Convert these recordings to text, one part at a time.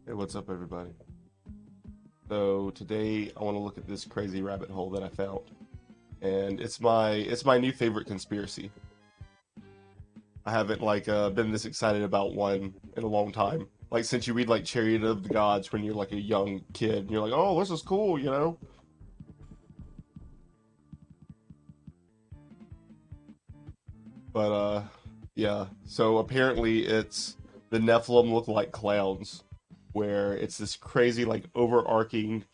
Hey, what's up, everybody? So today I want to look at this crazy rabbit hole that I found, and it's my new favorite conspiracy. I haven't been this excited about one in a long time. Like since you read like Chariot of the Gods when you're like a young kid, and you're like, oh, this is cool, you know? But yeah. So apparently it's the Nephilim look like clowns, where it's this crazy like overarching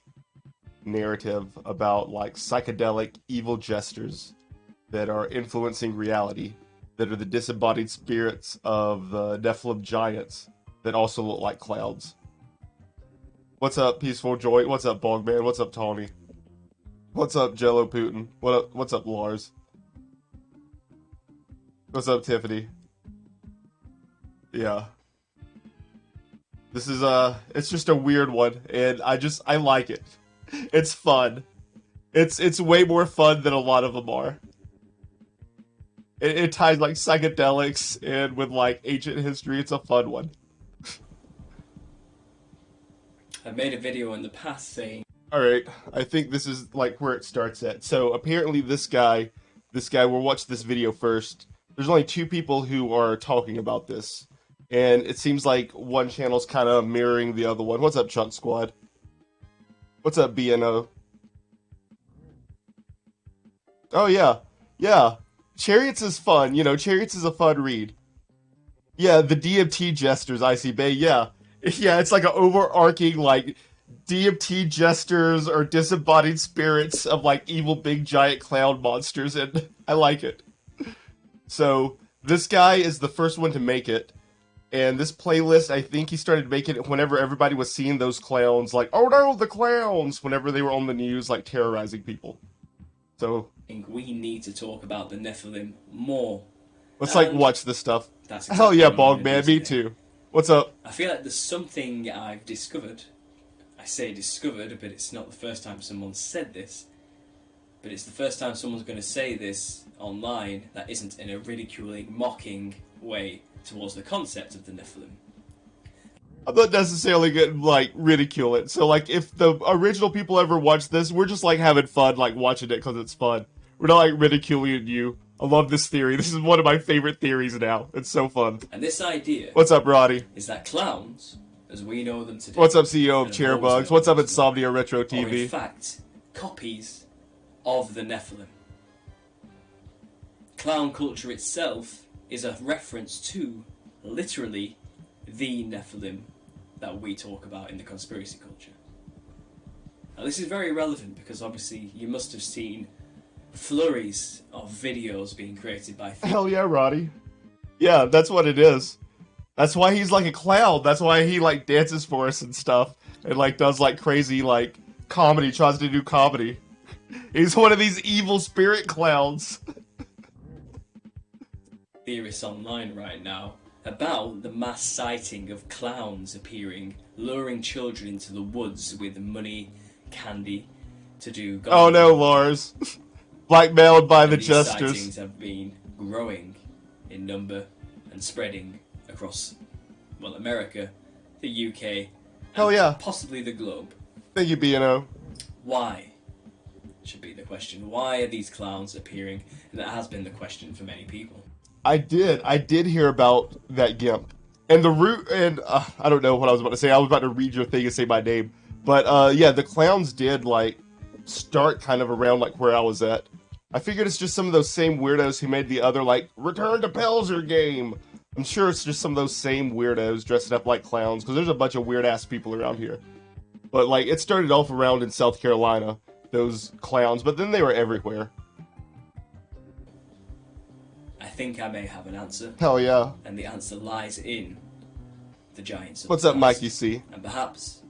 narrative about like psychedelic evil jesters that are influencing reality, that are the disembodied spirits of the Nephilim giants that also look like clouds. What's up, Peaceful Joy? What's up, Bogman? What's up, Tawny? What's up, Jello Putin? What's up, Lars? What's up, Tiffany? Yeah. This is it's just a weird one, and I like it. It's fun. It's way more fun than a lot of them are. It ties like psychedelics and with like ancient history. It's a fun one. I made a video in the past saying, All right, I think this is like where it starts at. So apparently we'll watch this video first. There's only two people who are talking about this, and it seems like one channel's kind of mirroring the other one. What's up, Chunk Squad? What's up, BNO? Oh yeah, yeah. Chariots is fun. You know, Chariots is a fun read. Yeah, the DMT jesters, IC Bay. Yeah, yeah. It's like an overarching like DMT jesters or disembodied spirits of like evil big giant clown monsters, and I like it. So this guy is the first one to make it. And this playlist, I think he started making it whenever everybody was seeing those clowns, like, oh no, the clowns, whenever they were on the news, like, terrorizing people. So, we need to talk about the Nephilim more. let's, like, watch this stuff. That's Hell exactly yeah, what I'm gonna Bogman, do me today. too. What's up? I feel like there's something I've discovered. I say discovered, but it's not the first time someone said this. But it's the first time someone's going to say this online that isn't in a ridiculing, mocking way towards the concept of the Nephilim. I'm not necessarily gonna, like, ridicule it. So, like, if the original people ever watch this, we're just, like, having fun, like, watching it because it's fun. We're not, like, ridiculing you. I love this theory. This is one of my favorite theories now. It's so fun. And this idea What's up, Roddy? is that clowns, as we know them today, What's up, CEO of and Chairbugs? always What's up, known, Insomnia Retro are in TV? fact copies of the Nephilim. Clown culture itself is a reference to, literally, the Nephilim that we talk about in the conspiracy culture. Now this is very relevant because obviously you must have seen flurries of videos being created by Hell yeah, Roddy. Yeah, that's what it is. That's why he's like a clown. That's why he like dances for us and stuff. And like does like crazy like comedy, tries to do comedy. He's one of these evil spirit clowns. theorists online right now about the mass sighting of clowns appearing, luring children into the woods with money, candy, to do Oh no, Lars. Blackmailed by and the these jesters. sightings have been growing in number and spreading across, well, America, the UK, and Hell yeah. possibly the globe. Thank you, BNO. Why? Should be the question. Why are these clowns appearing? And that has been the question for many people. I did hear about that GIMP. And the root, and I don't know what I was about to say. I was about to read your thing and say my name. But yeah, the clowns did like start kind of around like where I was at. I figured it's just some of those same weirdos who made the other like Return to Pelzer game. I'm sure it's just some of those same weirdos dressed up like clowns because there's a bunch of weird ass people around here. But like it started off around in South Carolina, those clowns, but then they were everywhere. I think I may have an answer, Hell yeah. and the answer lies in the giants of What's the up, past. Mikey C? And perhaps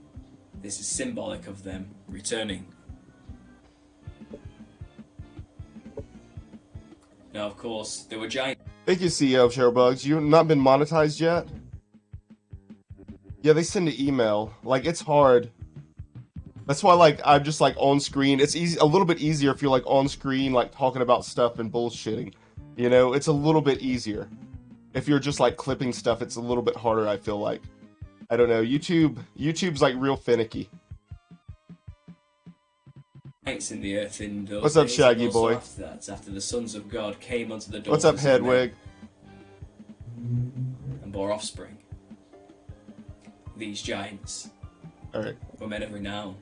this is symbolic of them returning. Now, of course, there were giants. Thank you, CEO of Sharebugs. You've not been monetized yet? Yeah, they send an email. Like, it's hard. That's why, like, I'm just, like, on screen. It's easy, a little bit easier if you're, like, on screen, like, talking about stuff and bullshitting. You know, it's a little bit easier. If you're just, like, clipping stuff, it's a little bit harder, I feel like. I don't know. YouTube's like real finicky. Giants in the earth in those What's up, days, Shaggy and also boy? after that, after the sons of God came unto the What's daughters up, of men Hedwig? and bore offspring. These giants All right, were men of renown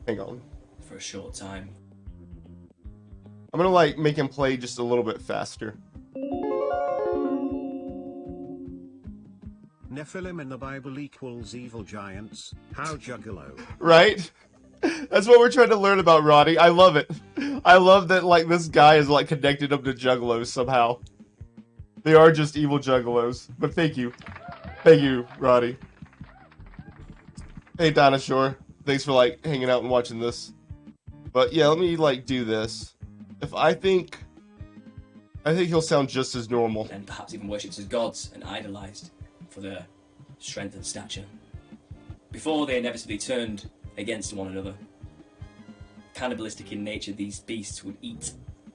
hang on. for a short time. I'm gonna like make him play just a little bit faster. Nephilim in the Bible equals evil giants. How juggalo. Right? That's what we're trying to learn about, Roddy. I love it. I love that like this guy is like connected up to juggalos somehow. They are just evil juggalos. But thank you. Thank you, Roddy. Hey, Dinosaur. Thanks for like hanging out and watching this. But yeah, let me like do this. If I think he'll sound just as normal. And perhaps even worshipped as gods and idolized for their strength and stature. Before they inevitably turned against one another. Cannibalistic in nature, these beasts would eat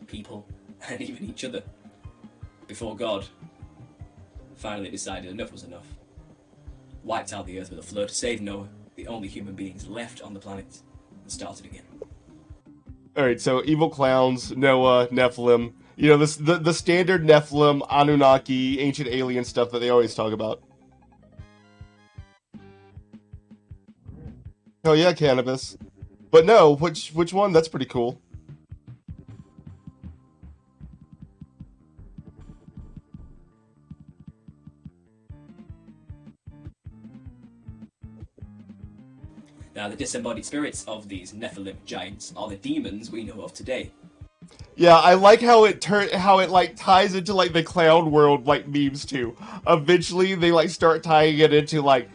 people and even each other. Before God finally decided enough was enough. Wiped out the earth with a flood, saved Noah, the only human beings left on the planet, and started again. Alright, so evil clowns, Noah, Nephilim. You know, this the standard Nephilim, Anunnaki, ancient alien stuff that they always talk about. Oh yeah, cannabis. But no, which one? That's pretty cool. Now, the disembodied spirits of these Nephilim giants are the demons we know of today. Yeah, I like how it like ties into like the clown world like memes too. Eventually they like start tying it into like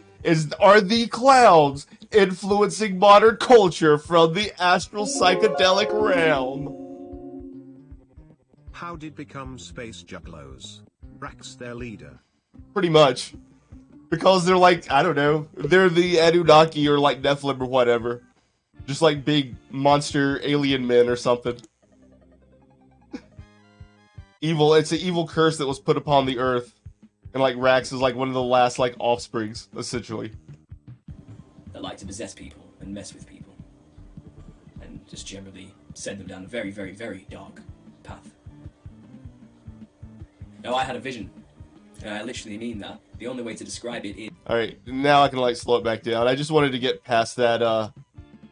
are the clowns influencing modern culture from the astral psychedelic realm? How did become space juggalos? Brax their leader. Pretty much. Because they're like, I don't know, they're the Anunnaki or like Nephilim or whatever. Just like big monster alien men or something. Evil, it's an evil curse that was put upon the earth. And like Rax is like one of the last like offsprings, essentially. That like to possess people and mess with people. And just generally send them down a very, very, very dark path. Now, I had a vision. And I literally mean that. The only way to describe it is... Alright, now I can like slow it back down. I just wanted to get past that,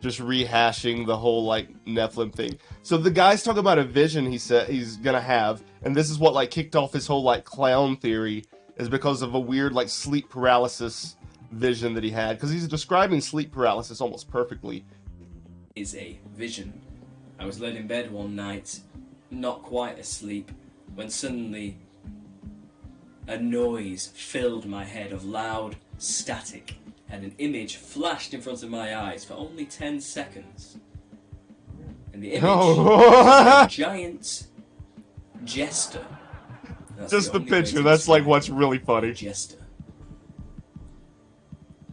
just rehashing the whole like Nephilim thing. So the guy's talking about a vision he said he's gonna have, and this is what like kicked off his whole like clown theory, is because of a weird like sleep paralysis vision that he had. Because he's describing sleep paralysis almost perfectly. Is a vision. I was laid in bed one night, not quite asleep, when suddenly a noise filled my head of loud static, and an image flashed in front of my eyes for only 10 seconds. And the image was a giant jester. That's Just the only way picture, to that's like describe what's really funny. Jester.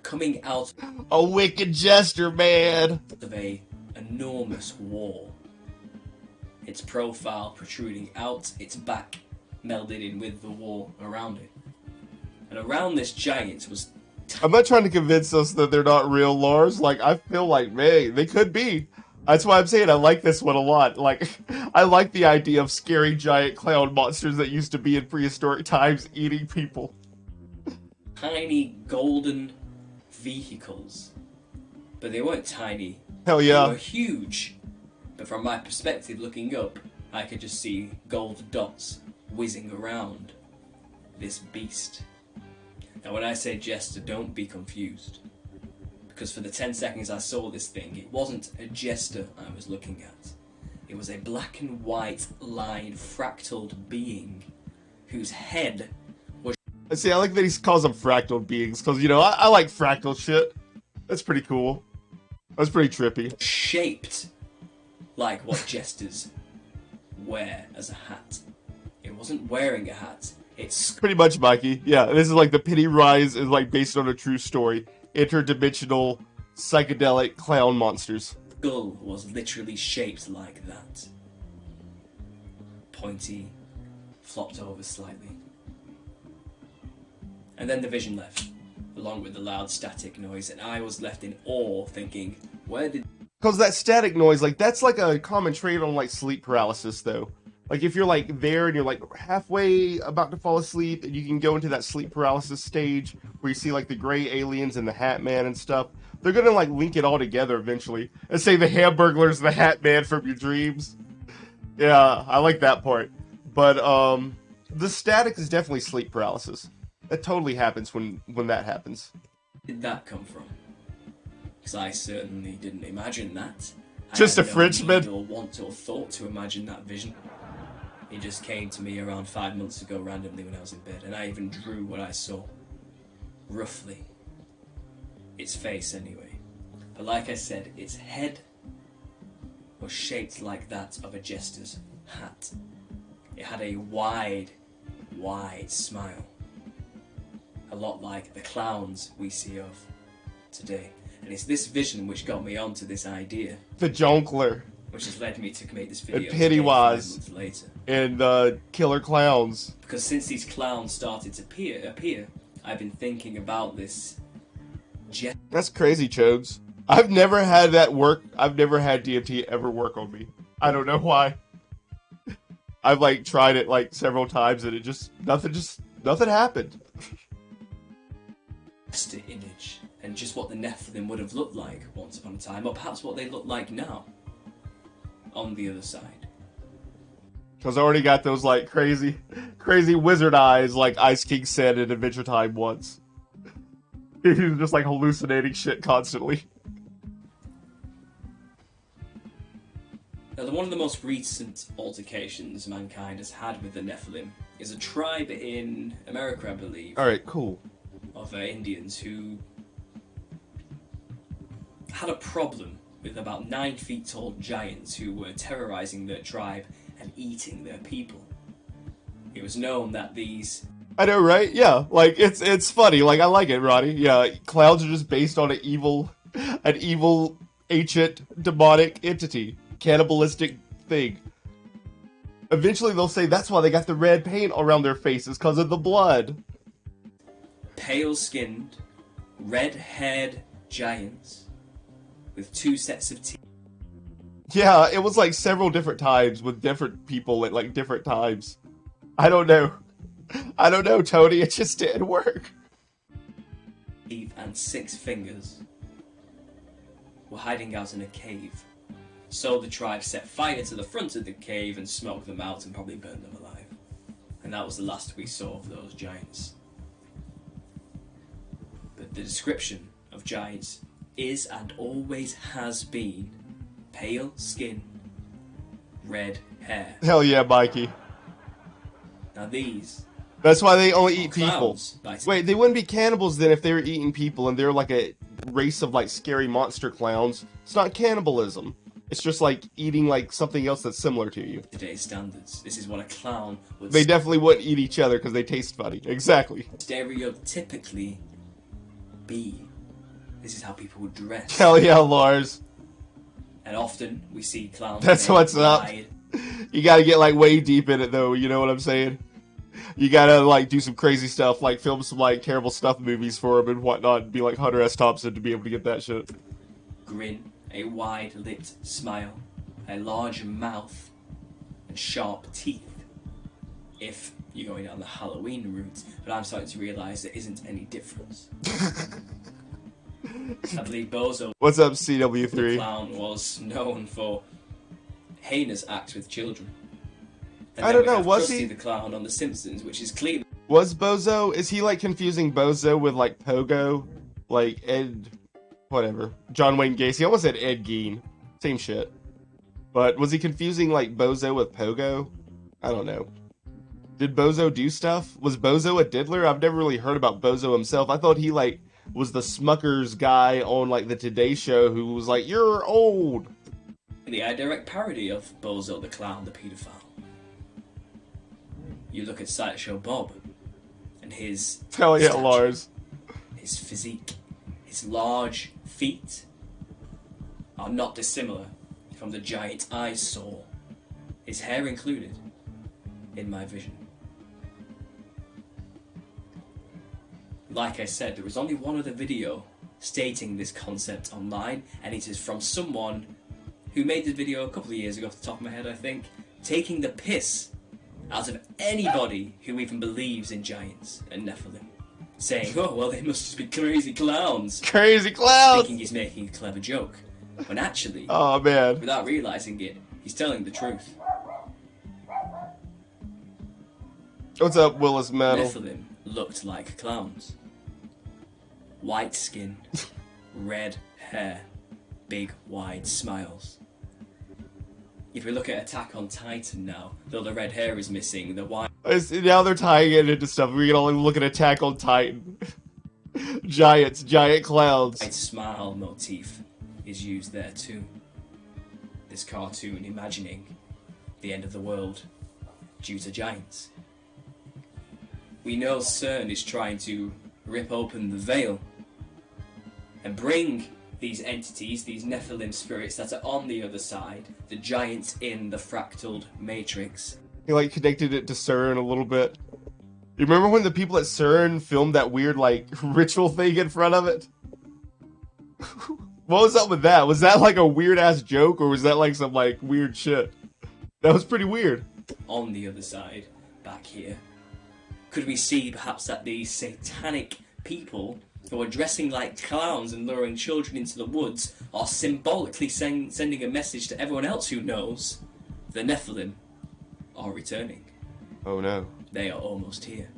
Coming out A wicked jester, man! of a enormous wall. Its profile protruding out, its back melded in with the wall around it. And around this giant was... I'm not trying to convince us that they're not real, Lars. Like, I feel like, man, they could be. That's why I'm saying I like this one a lot. Like, I like the idea of scary giant clown monsters that used to be in prehistoric times eating people. Tiny golden vehicles. But they weren't tiny. Hell They yeah. were huge. But from my perspective looking up, I could just see gold dots whizzing around this beast. Now when I say jester, don't be confused. Because for the 10 seconds I saw this thing, it wasn't a jester I was looking at. It was a black and white line fractaled being whose head was... See, I like that he calls them fractal beings, because, you know, I like fractal shit. That's pretty cool. That's pretty trippy. shaped like what jesters wear as a hat. It wasn't wearing a hat. It's Pretty much, Mikey. Yeah, this is like the Pennywise is like based on a true story. Interdimensional, psychedelic clown monsters. skull was literally shaped like that. Pointy, flopped over slightly. And then the vision left. along with the loud static noise, and I was left in awe, thinking, where did... Because that static noise, like, that's like a common trait on, like, sleep paralysis, though. Like, if you're, like, there and you're, like, halfway about to fall asleep, and you can go into that sleep paralysis stage where you see, like, the gray aliens and the Hat Man and stuff, they're gonna, like, link it all together eventually and say the Hamburglar's the Hat Man from your dreams. Yeah, I like that part. But, the static is definitely sleep paralysis. That totally happens when that happens. Where did that come from? Because I certainly didn't imagine that. Just a I had no Frenchman. need or want or thought to imagine that vision. It just came to me around 5 months ago randomly when I was in bed, and I even drew what I saw. Roughly. Its face, anyway. But like I said, its head was shaped like that of a jester's hat. It had a wide, wide smile. A lot like the clowns we see of today. And it's this vision which got me onto this idea. The Jonkler. Which has led me to make this video And Pennywise. 5 months later. And, Killer Clowns. Because since these clowns started to appear, I've been thinking about this That's crazy, Chodes. I've never had that work. I've never had DMT ever work on me. I don't know why. I've, like, tried it, like, several times, and it just, nothing happened. image, and just what the Nephilim would have looked like once upon a time, or perhaps what they look like now, on the other side. Because I already got those, like, crazy wizard eyes, like Ice King said in Adventure Time once. He was just, like, hallucinating shit constantly. Now, one of the most recent altercations mankind has had with the Nephilim is a tribe in America, I believe. Alright, cool. Of Indians who had a problem with about 9 feet tall giants who were terrorizing their tribe and eating their people. It was known that these... I know, right? Yeah, like, it's funny. Like, I like it, Roddy. Yeah, clowns are just based on an evil, ancient, demonic entity. Cannibalistic thing. Eventually they'll say that's why they got the red paint around their faces, because of the blood. Pale-skinned, red-haired giants with 2 sets of teeth. Yeah, it was like several different times with different people at like different times. I don't know. I don't know, Tony. It just didn't work. And 6 fingers were hiding out in a cave. So the tribe set fire to the front of the cave and smoked them out and probably burned them alive. And that was the last we saw of those giants. But the description of giants is and always has been pale skin, red hair. Hell yeah, Mikey. Now these... That's why they only eat people. clowns, Wait, they wouldn't be cannibals then if they were eating people and they're like a race of like scary monster clowns. It's not cannibalism. It's just like eating like something else that's similar to you. Today's standards. This is what a clown would They definitely wouldn't eat each other because they taste funny. Exactly. stereotypically be. This is how people would dress. Hell yeah, Lars. And often we see clowns. That's made what's up. wide. You gotta get like way deep in it though, you know what I'm saying? You gotta like do some crazy stuff, like film some like terrible stuff movies for him and whatnot, and be like Hunter S. Thompson to be able to get that shit. Grin, a wide-lit smile, a large mouth, and sharp teeth. If you're going down the Halloween route, but I'm starting to realise there isn't any difference. I believe Bozo, What's up, the CW3? clown, was known for heinous acts with children. And I then don't we know, have was Krusty he? the Clown on The Simpsons, which is clearly Was Bozo, is he like confusing Bozo with like Pogo? Like Ed, whatever. John Wayne Gacy. I almost said Ed Gein. Same shit. But was he confusing like Bozo with Pogo? I don't know. Did Bozo do stuff? Was Bozo a diddler? I've never really heard about Bozo himself. I thought he like was the Smuckers guy on like the Today Show who was like, "You're old." a direct parody of Bozo the Clown, the paedophile. You look at Sideshow Bob and his Hell yeah, stature, Lars. his physique, his large feet are not dissimilar from the giant I saw, his hair included, in my vision. like I said, there was only one other video stating this concept online, and it is from someone who made the video a couple of years ago, off the top of my head, I think, taking the piss out of anybody who even believes in giants and Nephilim, saying, oh, well, they must just be crazy clowns. Crazy clowns! Thinking he's making a clever joke. When actually, oh man, without realising it, he's telling the truth. What's up, Willis Metal? Nephilim looked like clowns. White skin, red hair, big wide smiles. If we look at Attack on Titan now, though the red hair is missing, the white... Now they're tying it into stuff. We can only look at Attack on Titan. Giants, giant clowns. White smile motif is used there too. This cartoon imagining the end of the world due to giants. We know CERN is trying to rip open the veil and bring these entities, these Nephilim spirits that are on the other side, the giants in the fractal matrix. He like connected it to CERN a little bit. You remember when the people at CERN filmed that weird like ritual thing in front of it? What was up with that? Was that like a weird ass joke, or was that like some like weird shit? That was pretty weird. On the other side, back here, could we see perhaps that these satanic people who are dressing like clowns and luring children into the woods are symbolically sending a message to everyone else who knows the Nephilim are returning? Oh no. They are almost here.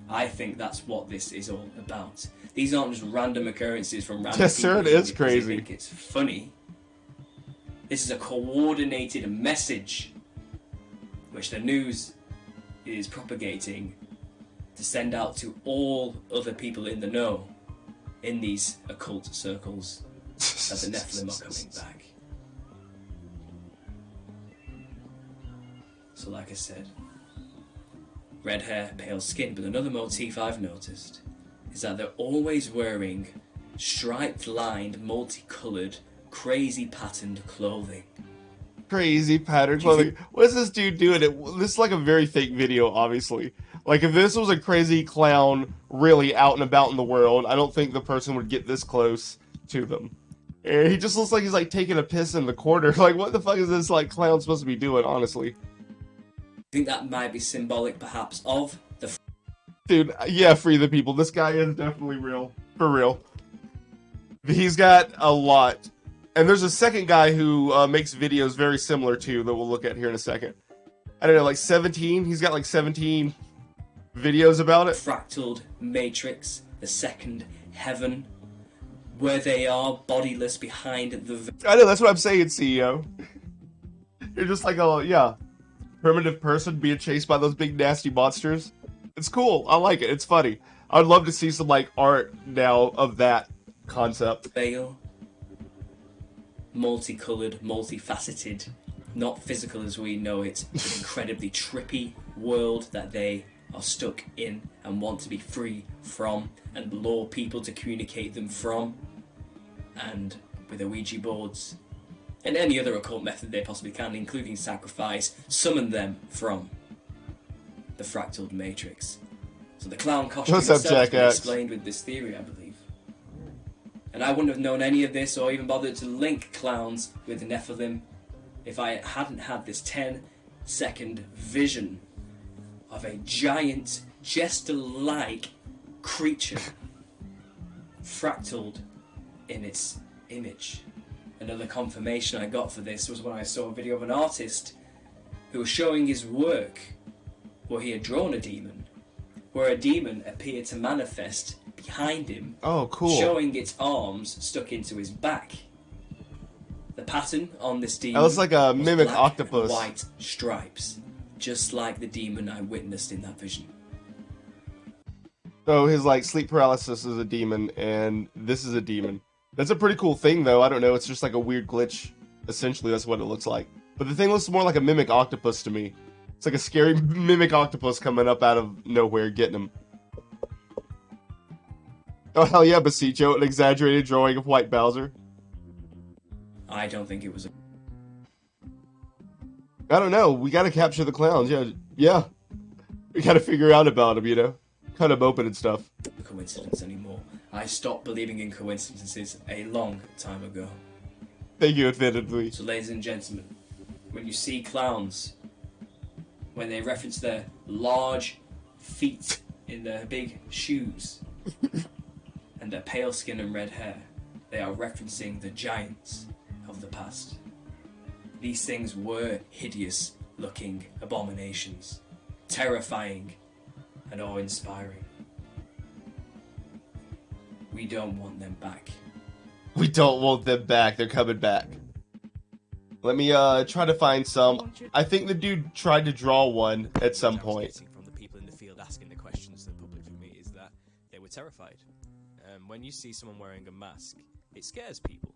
I think that's what this is all about. These aren't just random occurrences from random Yes, people sir, it is crazy. I think it's funny. This is a coordinated message which the news is propagating to send out to all other people in the know in these occult circles that the Nephilim are coming back. So like I said, red hair, pale skin, but another motif I've noticed is that they're always wearing striped lined, multicoloured, crazy patterned clothing. Crazy pattern clothing. What is this dude doing? This is like a very fake video, obviously. Like, if this was a crazy clown really out and about in the world, I don't think the person would get this close to them. And he just looks like he's like taking a piss in the corner. Like, what the fuck is this like clown supposed to be doing, honestly? I think that might be symbolic, perhaps, of the... Dude, yeah, free the people. This guy is definitely real. For real. He's got a lot. And there's a second guy who makes videos very similar to that we'll look at here in a second. I don't know, like 17? He's got like 17 videos about it. Fractal matrix, the second heaven, where they are bodiless behind the... I know, that's what I'm saying, CEO. You're just like a, yeah, primitive person being chased by those big nasty monsters. It's cool. I like it. It's funny. I'd love to see some like art now of that concept. Veil. Multicolored, multifaceted, not physical as we know it, but incredibly trippy world that they are stuck in and want to be free from and lure people to communicate them from, and with Ouija boards and any other occult method they possibly can, including sacrifice, summon them from the fractal matrix. So the clown costume itself has been explained with this theory, I believe. And I wouldn't have known any of this or even bothered to link clowns with Nephilim if I hadn't had this 10-second vision of a giant, jester-like creature fractaled in its image. Another confirmation I got for this was when I saw a video of an artist who was showing his work where he had drawn a demon, where a demon appeared to manifest behind him, oh, cool, showing its arms stuck into his back. The pattern on this demon that looks like a mimic black octopus. And white stripes, just like the demon I witnessed in that vision. So his like sleep paralysis is a demon, and this is a demon. That's a pretty cool thing, though. I don't know. It's just like a weird glitch. Essentially, that's what it looks like. But the thing looks more like a mimic octopus to me. It's like a scary mimic octopus coming up out of nowhere, getting him. Oh, hell yeah, Basicho, an exaggerated drawing of White Bowser. I don't think it was a... I don't know. We gotta capture the clowns. Yeah. We gotta figure out about them, you know? Cut them open and stuff. coincidence anymore. I stopped believing in coincidences a long time ago. Thank you, admittedly. So, ladies and gentlemen, when you see clowns, when they reference their large feet in their big shoes and their pale skin and red hair, they are referencing the giants of the past. These things were hideous-looking abominations, terrifying and awe-inspiring. We don't want them back. We don't want them back. They're coming back. Let me try to find some. I think the dude tried to draw one at some point. From the people in the field asking the questions to the public for me is that they were terrified. When you see someone wearing a mask, it scares people.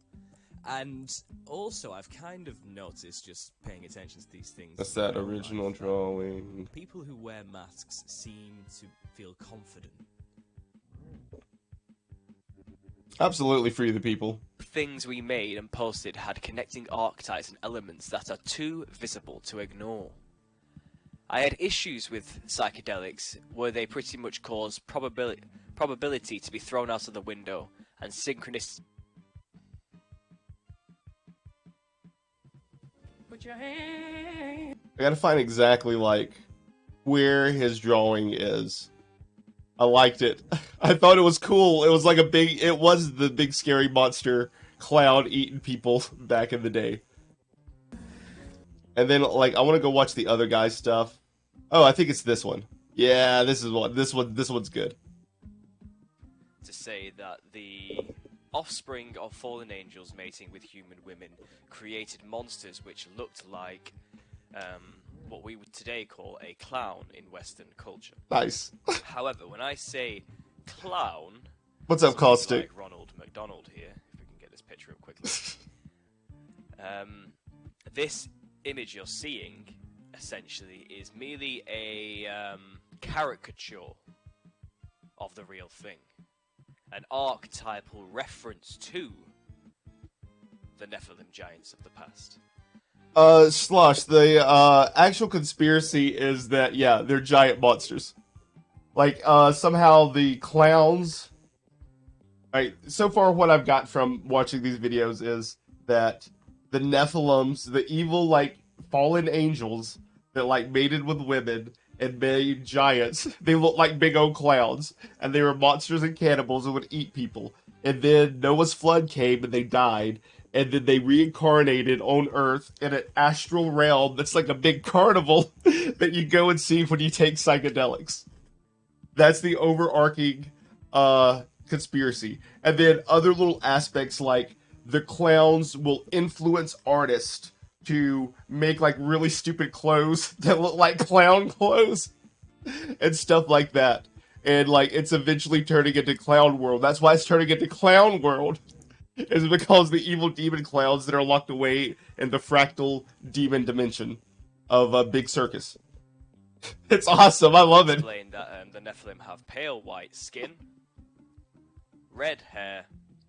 And also, I've kind of noticed, just paying attention to these things... That's that original drawing. People who wear masks seem to feel confident. Absolutely free the people. Things we made and posted had connecting archetypes and elements that are too visible to ignore. I had issues with psychedelics where they pretty much cause probability to be thrown out of the window and synchronicity. Put your hand. I gotta find exactly, like, where his drawing is. I liked it. I thought it was cool. It was like it was the big scary monster clown eating people back in the day. And then, like, I want to go watch the other guy's stuff. Oh, I think it's this one. Yeah, this one's good. To say that the offspring of fallen angels mating with human women created monsters which looked like what we would today call a clown in Western culture. Nice. However, when I say clown... What's up, Caustic? Like Ronald McDonald here, if we can get this picture up quickly. This image you're seeing, essentially, is merely a caricature of the real thing. An archetypal reference to the Nephilim giants of the past. Slosh, the actual conspiracy is that, yeah, they're giant monsters. Like, somehow the clowns... Right, so far what I've got from watching these videos is that the Nephilims, the evil, like, fallen angels that, like, mated with women and made giants, they look like big old clowns, and they were monsters and cannibals and would eat people. And then Noah's flood came and they died, and then they reincarnated on Earth in an astral realm that's like a big carnival that you go and see when you take psychedelics. That's the overarching conspiracy. And then other little aspects like the clowns will influence artists to make like really stupid clothes that look like clown clothes and stuff like that. And like it's eventually turning into Clown World. That's why it's turning into Clown World. Is because the evil demon clowns that are locked away in the fractal demon dimension of a big circus. It's awesome. I love it. Explain that the Nephilim have pale white skin, red hair,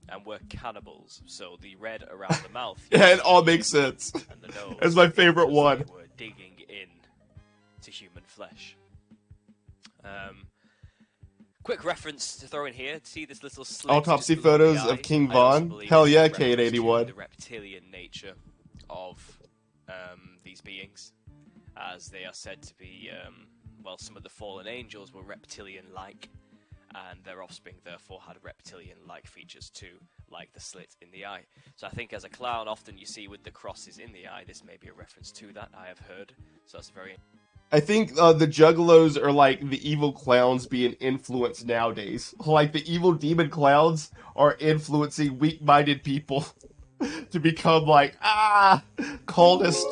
and were cannibals. So the red around the mouth. Yeah, it all makes sense. And the nose. It's my favorite one. They were digging in to human flesh. Quick reference to throw in here. See this little slit Autopsy just below the photos eye? of King I also Von. believe Hell it's yeah, a reference to K81. the reptilian nature of these beings, as they are said to be, well, some of the fallen angels were reptilian-like, and their offspring therefore had reptilian-like features too, like the slit in the eye. So I think as a clown, often you see with the crosses in the eye, this may be a reference to that, I have heard. So that's very... I think the Juggalos are like the evil clowns being influenced nowadays. Like the evil demon clowns are influencing weak-minded people to become like, cultist.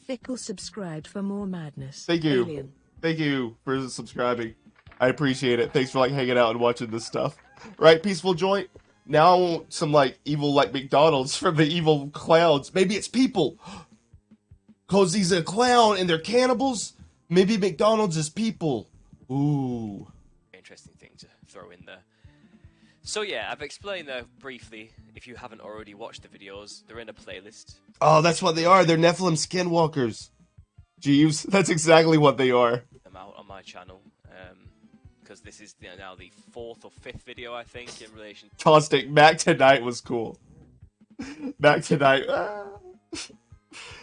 Fickle subscribed for more madness. Thank you. Alien. Thank you for subscribing. I appreciate it. Thanks for like hanging out and watching this stuff. Right, Peaceful Joint? Now I want some like evil like McDonald's from the evil clowns. Maybe it's people. Cause he's a clown and they're cannibals? Maybe McDonald's is people. Ooh. interesting thing to throw in there. So yeah, I've explained there briefly. If you haven't already watched the videos, they're in a playlist. Oh, that's what they are. They're Nephilim skinwalkers. Jeeves, that's exactly what they are. I'm out on my channel. because this is now the 4th or 5th video, I think, in relation Caustic, Mac tonight was cool. Mac tonight,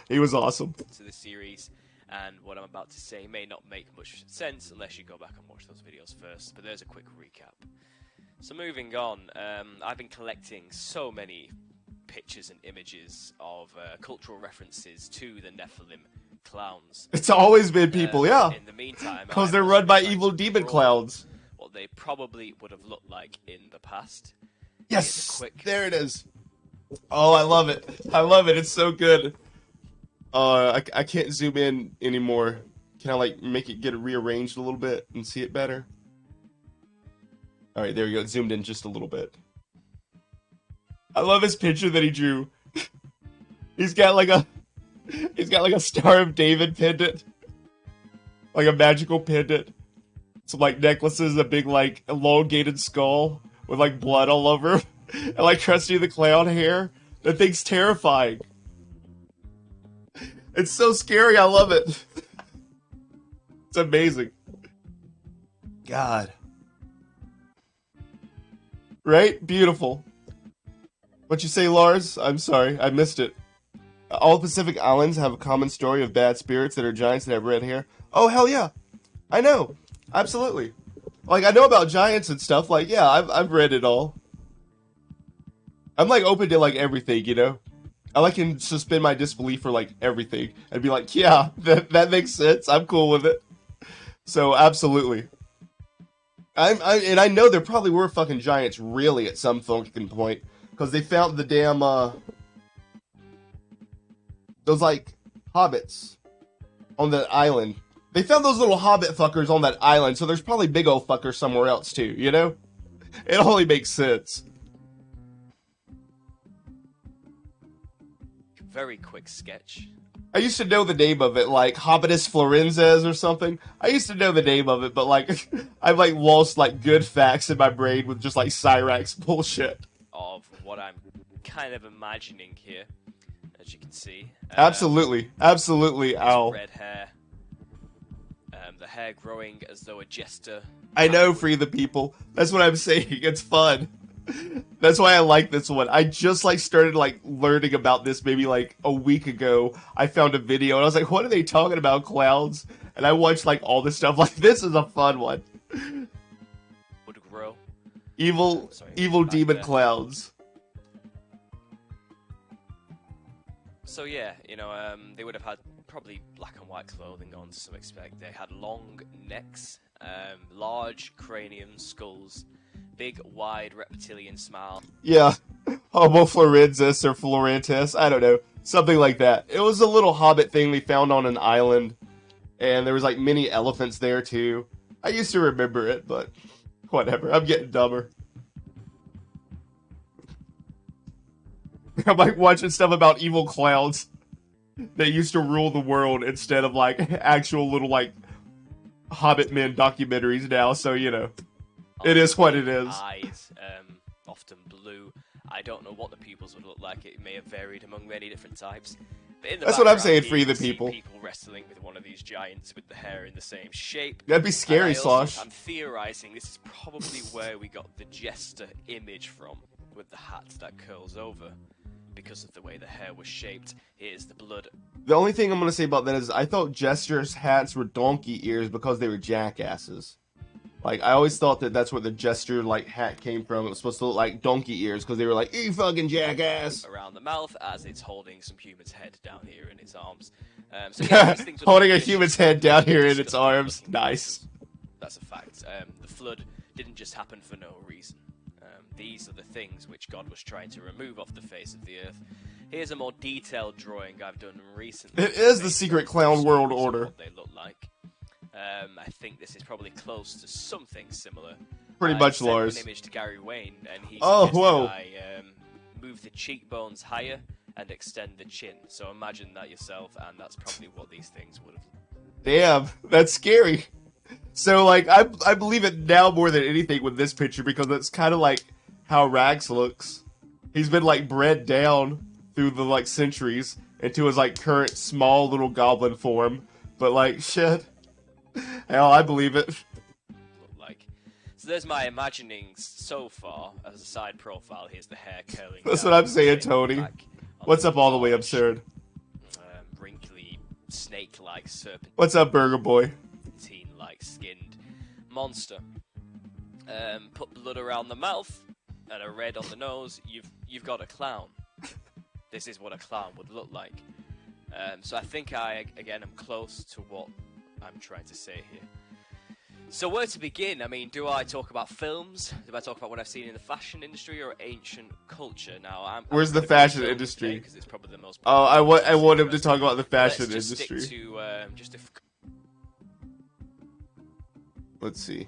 he was awesome. to the series. And what I'm about to say may not make much sense unless you go back and watch those videos first, but there's a quick recap. So moving on, I've been collecting so many pictures and images of cultural references to the Nephilim clowns. It's always been people, yeah. In the meantime, Because I've they're also run been by trying evil to demon draw clowns. what they probably would have looked like in the past. Yes, Here's a quick there it is. Oh, I love it. I love it. It's so good. I can't zoom in anymore. Can I like make it get rearranged a little bit and see it better? All right, there we go. It zoomed in just a little bit. I love his picture that he drew. He's got like a Star of David pendant, like a magical pendant. Some like necklaces, a big like elongated skull with like blood all over, and like Krusty the Clown hair. That thing's terrifying. It's so scary. I love it. It's amazing. God. Right? Beautiful. What you say, Lars? I'm sorry. I missed it. All Pacific Islands have a common story of bad spirits that are giants that have red hair. Oh, hell yeah. I know. Absolutely. Like, I know about giants and stuff. Like, yeah, I've read it all. I'm, like, open to, like, everything, you know? I like can suspend my disbelief for like everything and be like, yeah, that makes sense. I'm cool with it. So absolutely. And I know there probably were fucking giants really at some fucking point because they found the damn those like hobbits on that island. They found those little hobbit fuckers on that island, so there's probably big old fuckers somewhere else too. You know, it only makes sense. very quick sketch. I used to know the name of it, like Hobbitus Florenzes or something. I used to know the name of it, but like I've like lost like good facts in my brain with just like Cyrax bullshit. Of what I'm kind of imagining here, as you can see. Absolutely, absolutely, Owl. Red hair. The hair growing as though a jester. I know, Free the People. That's what I'm saying. It's fun. That's why I like this one. I just like started like learning about this maybe like a week ago. I found a video and I was like, what are they talking about, clowns? And I watched like all this stuff. Like, this is a fun one. Would grow. Evil demon clowns. So yeah, you know, they would have had probably black and white clothing on to some extent. They had long necks, large cranium skulls, big wide reptilian smile. Yeah, Homo florensis or florentis, I don't know, something like that. It was a little hobbit thing we found on an island, and there was like mini elephants there too. I used to remember it, but whatever, I'm getting dumber. I'm like watching stuff about evil clowns that used to rule the world instead of like actual little like Hobbit men documentaries now, so you know. It is what it is. Eyes, often blue. I don't know what the pupils would look like. It may have varied among many different types. But in the That's what I'm background saying, here, Free you the see People. People wrestling with one of these giants with the hair in the same shape. That'd be scary, Slosh. I'm theorizing this is probably where we got the jester image from, with the hat that curls over. Because of the way the hair was shaped, here's the blood. The only thing I'm going to say about that is I thought jesters' hats were donkey ears because they were jackasses. Like, I always thought that that's where the jester, like, hat came from. It was supposed to look like donkey ears because they were like, you fucking jackass! Around the mouth as it's holding some human's head down here in its arms. So yeah, these things Holding a human's head down here in its arms. Nice. That's a fact. The flood didn't just happen for no reason. These are the things which God was trying to remove off the face of the earth. Here's a more detailed drawing I've done recently. It is the secret clown world order. What they look like. I think this is probably close to something similar. Pretty much, sent Lars. an image to Gary Wayne, and he Oh, suggested whoa. I move the cheekbones higher and extend the chin. So imagine that yourself, and that's probably what these things would have. Damn, that's scary. So, like, I believe it now more than anything with this picture because it's kind of like how Rags looks. He's been, like, bred down through the, like, centuries into his, like, current small little goblin form. But, like, shit. Hell, I believe it. So there's my imaginings so far. As a side profile, here's the hair curling. That's down, what I'm saying, sitting Tony. back on What's the up all the way large, absurd? Wrinkly, snake-like, What's up, Burger Boy? serpentine-like skinned monster. Put blood around the mouth and a red on the nose. You've got a clown. This is what a clown would look like. So I think again am close to what I'm trying to say here. So where to begin? I mean, do I talk about films? Do I talk about what I've seen in the fashion industry or ancient culture? Now, Where's the fashion industry? Because it's probably the most. Oh, I want him to talk about the fashion Let's just industry. Stick to, Let's see.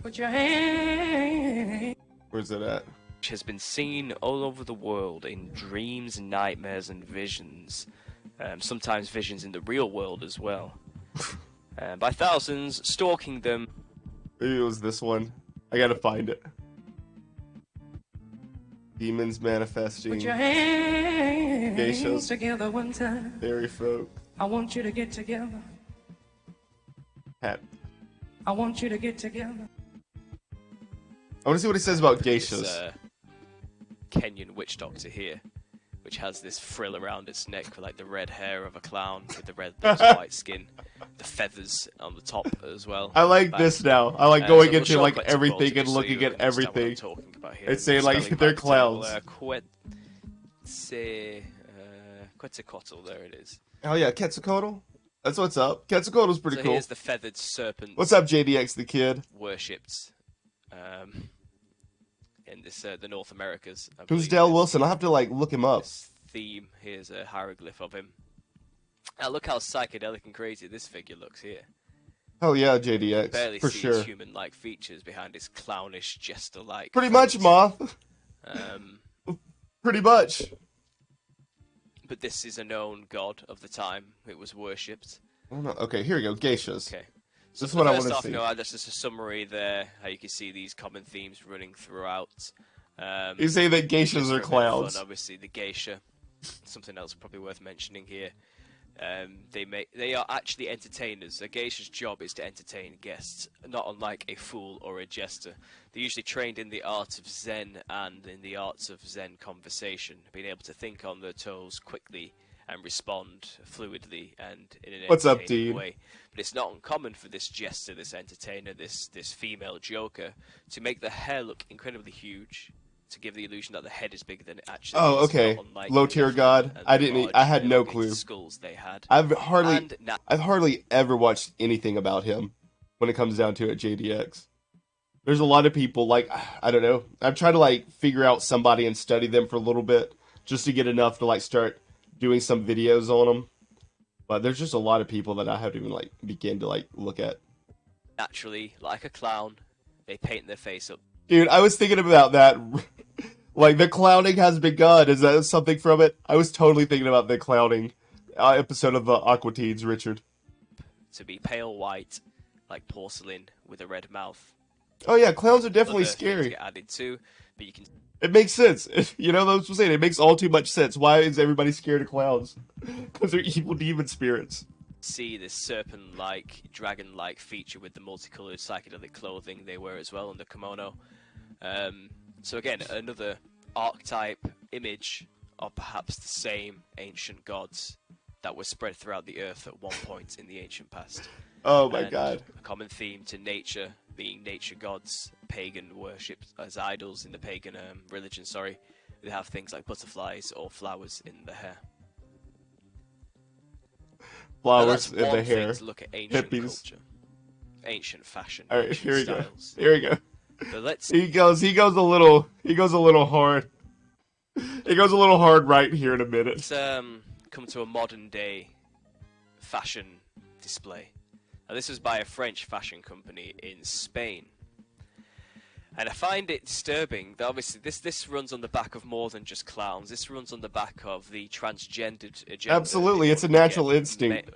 Put your hand. Where's it at? which has been seen all over the world in dreams, nightmares, and visions. Sometimes visions in the real world as well. By thousands, stalking them. Maybe it was this one. I gotta find it. Demons manifesting. Put your hands Geishas. together one time. Fairy folk. I want you to get together. Hat. I want you to get together. I want to see what he says about This, geishas. Kenyan witch doctor here, which has this frill around its neck with like the red hair of a clown with the red white skin, the feathers on the top as well. I like Back. this now. I like So going we'll into show like collectibles everything just and so looking you at understand what I'm everything. talking about here. It's saying, like, Spelling they're back to, clowns. Quetzalcoatl, there it is. Oh yeah, Quetzalcoatl. That's what's up. Quetzalcoatl's pretty So cool. here's the feathered serpent. What's up, JDX the kid? Worshipped in this the North Americas. I Who's believe Dale this- Wilson? I'll have to like look him up. This theme. Here's a hieroglyph of him. Now look how psychedelic and crazy this figure looks here. Hell yeah, JDX Barely for see sure. his human-like features behind his clownish, jester-like. Pretty much, face. Moth. Um, Pretty much. but this is a known god of the time. It was worshipped. Oh, no. Okay, here we go. Geishas. Okay. This is for what the I first want to off, see. you know, this is a summary there. How you can see these common themes running throughout. You say that geishas Just for are a bit of fun, clowns. obviously, the geisha. Something else probably worth mentioning here. They are actually entertainers. A geisha's job is to entertain guests, not unlike a fool or a jester. They're usually trained in the art of Zen and in the arts of Zen conversation, being able to think on their toes quickly and respond fluidly and in an What's up, entertaining Dean? way. But it's not uncommon for this jester, this entertainer, this female joker, to make the hair look incredibly huge, to give the illusion that the head is bigger than it actually Oh, is. okay. not unlike Low the tier Nephilim god. and I the didn't. large, I had no elongated clue. Skulls they had. I've hardly And ever watched anything about him when it comes down to it, JDX. There's a lot of people, like, I don't know. I've tried to, like, figure out somebody and study them for a little bit just to get enough to, like, start doing some videos on them. But there's just a lot of people that I haven't even, like, begin to, like, look at. naturally, like a clown, they paint their face up. Dude, I was thinking about that. Like, the clowning has begun. Is that something from it? I was totally thinking about the clowning episode of the Aqua Teens, Richard. To be pale white, like porcelain, with a red mouth. Oh, yeah, clowns are definitely Other things scary. get added too, but you can It makes sense. You know, that's what I'm saying. It makes all too much sense. Why is everybody scared of clowns? Because they're evil demon spirits. see this serpent-like, dragon-like feature with the multicolored psychedelic clothing they wear as well, and the kimono. So again, another archetype image of perhaps the same ancient gods that were spread throughout the earth at one point in the ancient past. Oh my And god. A common theme to nature being nature gods, pagan worship as idols in the pagan religion. Sorry, they have things like butterflies or flowers in the hair. Now, Flowers that's in the one thing hair. to look at ancient Hippies. culture, ancient fashion. Alright, ancient here we go. styles. Here we go. But let's He goes a little hard. He goes a little hard right here in a minute. come to a modern day fashion display. Now, this was by a French fashion company in Spain. And I find it disturbing that obviously this runs on the back of more than just clowns. This runs on the back of the transgendered agenda. Absolutely, They it's a want to natural get instinct.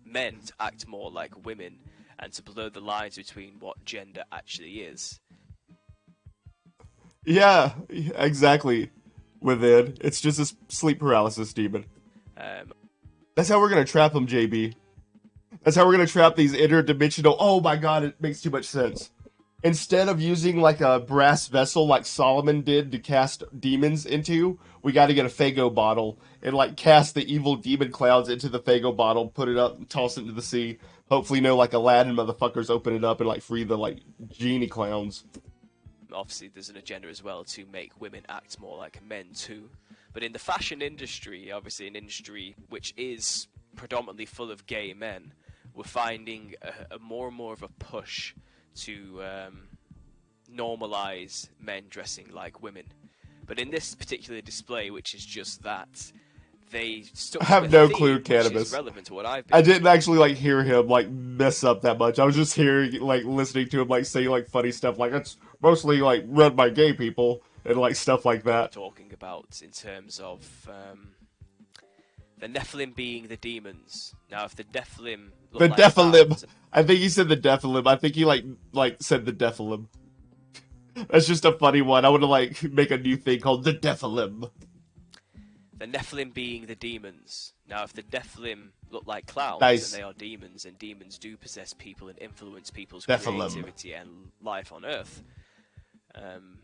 Men to act more like women and to blur the lines between what gender actually is. Yeah, exactly. Within. It's just a sleep paralysis demon. Um, That's how we're gonna trap him, JB. That's how we're gonna trap these interdimensional. Oh my god, it makes too much sense. Instead of using like a brass vessel like Solomon did to cast demons into, we got to get a Fago bottle and like cast the evil demon clouds into the Fago bottle, put it up, and toss it into the sea. Hopefully, no like Aladdin motherfuckers open it up and like free the like genie clowns. Obviously, there's an agenda as well to make women act more like men too. But in the fashion industry, obviously an industry which is predominantly full of gay men, we're finding a more and more of a push to normalize men dressing like women. But in this particular display, which is just that, they stuck I have to a no theme clue, which Cannabis. is relevant to what I've been I didn't actually like hear him like mess up that much. I was just hearing like listening to him like say like funny stuff like it's mostly like run by gay people and like stuff like that. talking about in terms of the Nephilim being the demons. Now, if the Nephilim look The like Nephilim. clouds, I think he said the Nephilim. I think he like said the Nephilim. That's just a funny one. I want to like make a new thing called the Nephilim. the Nephilim being the demons. Now, if the Nephilim look like clouds, Nice. then they are demons, and demons do possess people and influence people's Nephilim. creativity and life on Earth.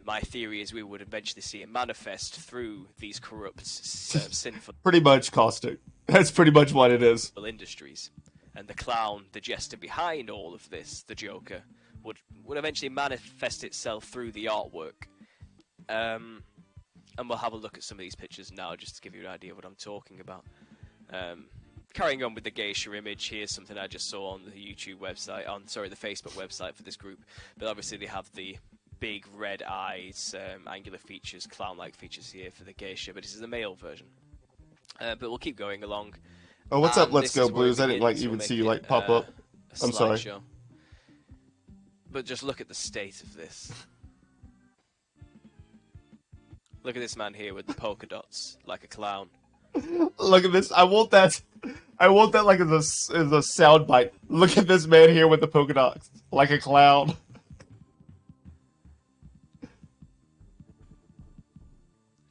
My theory is we would eventually see it manifest through these corrupt, sinful Pretty much caustic. That's pretty much what it is. industries. And the clown, the jester behind all of this, the Joker, would eventually manifest itself through the artwork. And we'll have a look at some of these pictures now, just to give you an idea of what I'm talking about. Carrying on with the geisha image, here's something I just saw on the YouTube website, the Facebook website for this group. But obviously they have the big red eyes, angular features, clown-like features here for the geisha, but this is the male version. But we'll keep going along. Oh, what's up? And Let's this go, is where it Blues. I didn't like begins. We'll even make see you it, like pop up. a I'm sorry. slideshow. But just look at the state of this. Look at this man here with the polka dots, like a clown. Look at this. I want that. I want that like as a sound bite. Look at this man here with the polka dots, like a clown.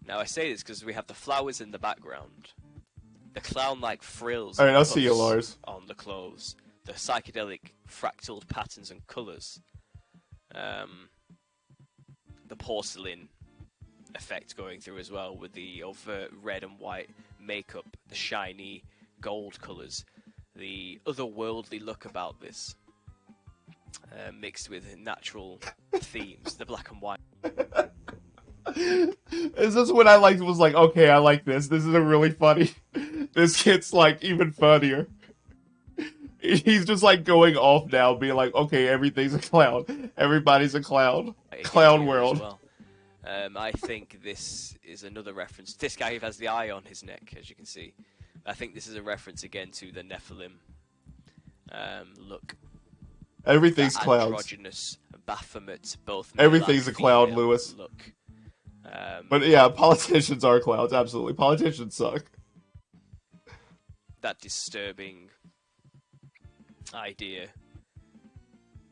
Now I say this because we have the flowers in the background, the clown-like frills All right, and I'll see you, puffs Lars. on the clothes, the psychedelic fractal patterns and colours, the porcelain effect going through as well with the overt red and white makeup, the shiny gold colours, the otherworldly look about this, mixed with natural themes, the black and white. Is this what I liked? Was like, okay, I like this. This is a really funny. This kid's like even funnier. He's just like going off now, being like, okay, everything's a clown. Everybody's a clown. Clown Here world. as well. I think this is another reference. This guy has the eye on his neck, as you can see. I think this is a reference again to the Nephilim look. Everything's That clowns. androgynous Baphomet, both male Everything's and a clown, female Lewis. Look. But yeah, politicians are clowns. Absolutely, politicians suck. That disturbing idea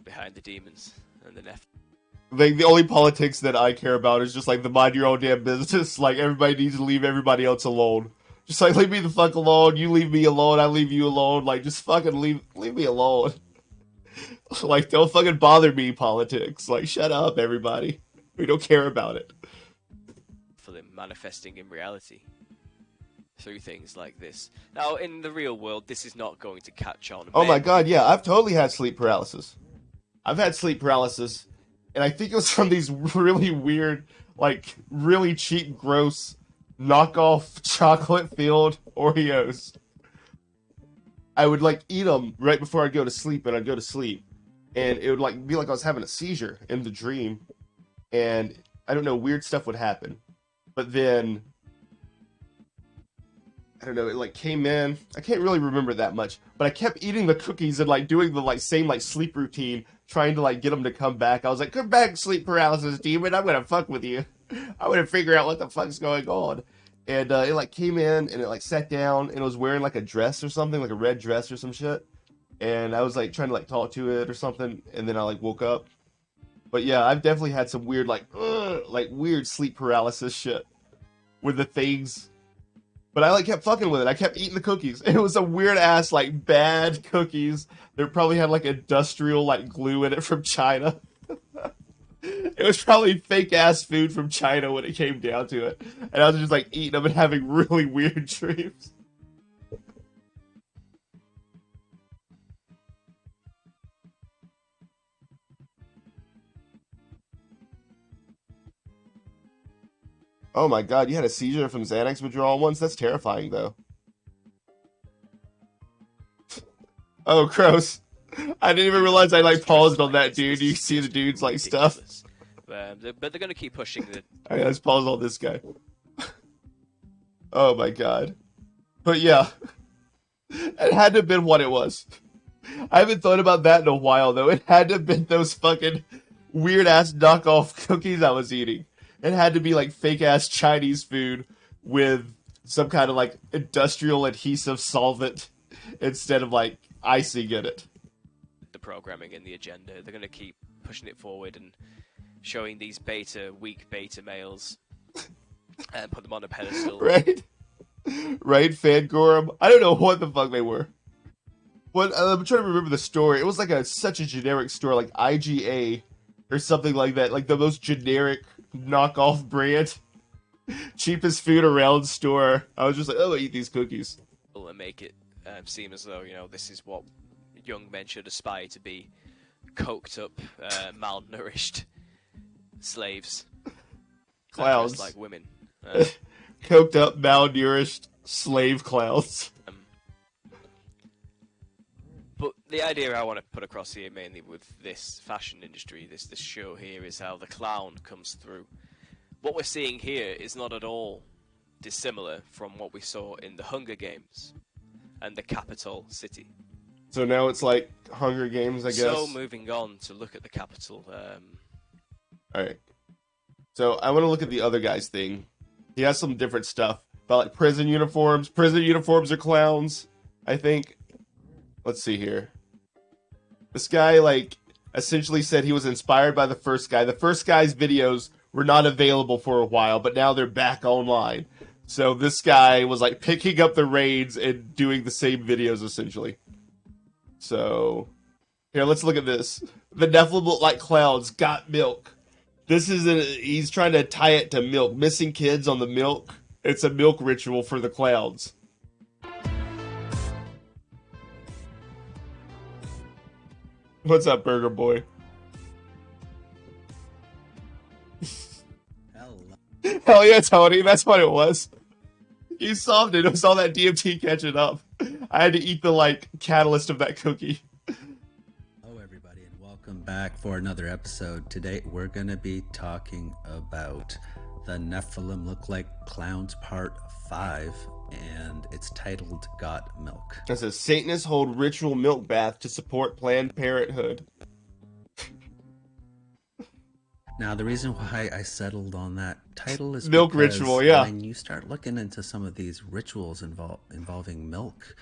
behind the demons and the Nephilim. The only politics that I care about is just like the mind your own damn business. Like everybody needs to leave everybody else alone. Just like leave me the fuck alone. You leave me alone. I leave you alone. Like just fucking leave me alone. Like don't fucking bother me, politics. Like shut up, everybody. We don't care about it. For them manifesting in reality through things like this. Now, in the real world, this is not going to catch on. Oh my god, yeah, I've totally had sleep paralysis. I've had sleep paralysis, and I think it was from these really weird, like, really cheap, gross, knockoff chocolate-filled Oreos. I would, like, eat them right before I'd go to sleep, and I'd go to sleep. And it would, like, be like I was having a seizure in the dream. And, I don't know, weird stuff would happen. But then I don't know, it like came in. I can't really remember that much, but I kept eating the cookies and like doing the like same like sleep routine, trying to like get them to come back. I was like, "Come back, sleep paralysis demon! I'm gonna fuck with you. I'm gonna figure out what the fuck's going on." And it like came in and it like sat down and it was wearing like a dress or something, like a red dress or some shit. And I was like trying to like talk to it or something, and then I like woke up. But yeah, I've definitely had some weird like weird sleep paralysis shit with the things. But I like kept fucking with it. I kept eating the cookies. It was a weird ass like bad cookies. They probably had like industrial like glue in it from China. It was probably fake ass food from China when it came down to it. And I was just like eating them and having really weird dreams. Oh my god, you had a seizure from Xanax withdrawal once? That's terrifying, though. Oh, gross. I didn't even realize I, like, paused on that dude. You see the dude's, like, stuff? But they're going to keep pushing the... Alright, let's pause on this guy. Oh my god. But yeah. It had to have been what it was. I haven't thought about that in a while, though. It had to have been those fucking weird-ass knockoff cookies I was eating. It had to be like fake ass Chinese food with some kind of like industrial adhesive solvent instead of like icing in it. The programming and the agenda, they're going to keep pushing it forward and showing these weak beta males and put them on a pedestal. Right? Right, Fangorum? I don't know what the fuck they were. What I'm trying to remember the story. It was like such a generic store, like IGA or something like that, like the most generic knockoff brand, cheapest food around store. I was just like, oh, I eat these cookies. And make it seem as though, you know, this is what young men should aspire to be: coked up, malnourished slaves, Clowns, just like women. Coked up, malnourished slave clowns. But the idea I want to put across here, mainly with this fashion industry, this show here, is how the clown comes through. What we're seeing here is not at all dissimilar from what we saw in the Hunger Games and the capital city. So now it's like Hunger Games, I guess. So moving on to look at the capital. Alright. So I want to look at the other guy's thing. He has some different stuff about like prison uniforms. Prison uniforms are clowns, I think. Let's see here. This guy, like, essentially said he was inspired by the first guy. The first guy's videos were not available for a while, but now they're back online. So this guy was, like, picking up the reins and doing the same videos, essentially. So, here, let's look at this. The Nephilim look like clowns, got milk. He's trying to tie it to milk. Missing kids on the milk. It's a milk ritual for the clowns. What's up, Burger Boy? Hell yeah, Tony. That's what it was. You solved it. It was all that DMT catching up. I had to eat the, like, catalyst of that cookie. Hello, everybody, and welcome back for another episode. Today, we're going to be talking about the Nephilim Look Like Clowns Part 5, and it's titled Got Milk. It says, Satanists hold ritual milk bath to support Planned Parenthood. Now, the reason why I settled on that title is milk because ritual, yeah. when you start looking into some of these rituals involving milk,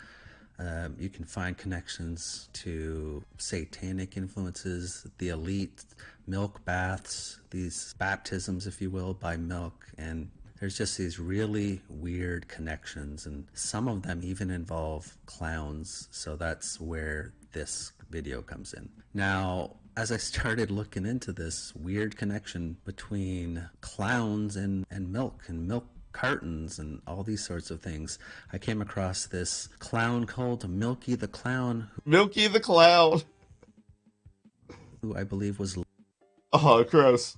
you can find connections to satanic influences, the elite, milk baths, these baptisms, if you will, by milk, and there's just these really weird connections, and some of them even involve clowns, so that's where this video comes in. Now, as I started looking into this weird connection between clowns and milk cartons and all these sorts of things, I came across this clown called Milky the Clown. Milky the Clown! Who I believe was... Oh, gross.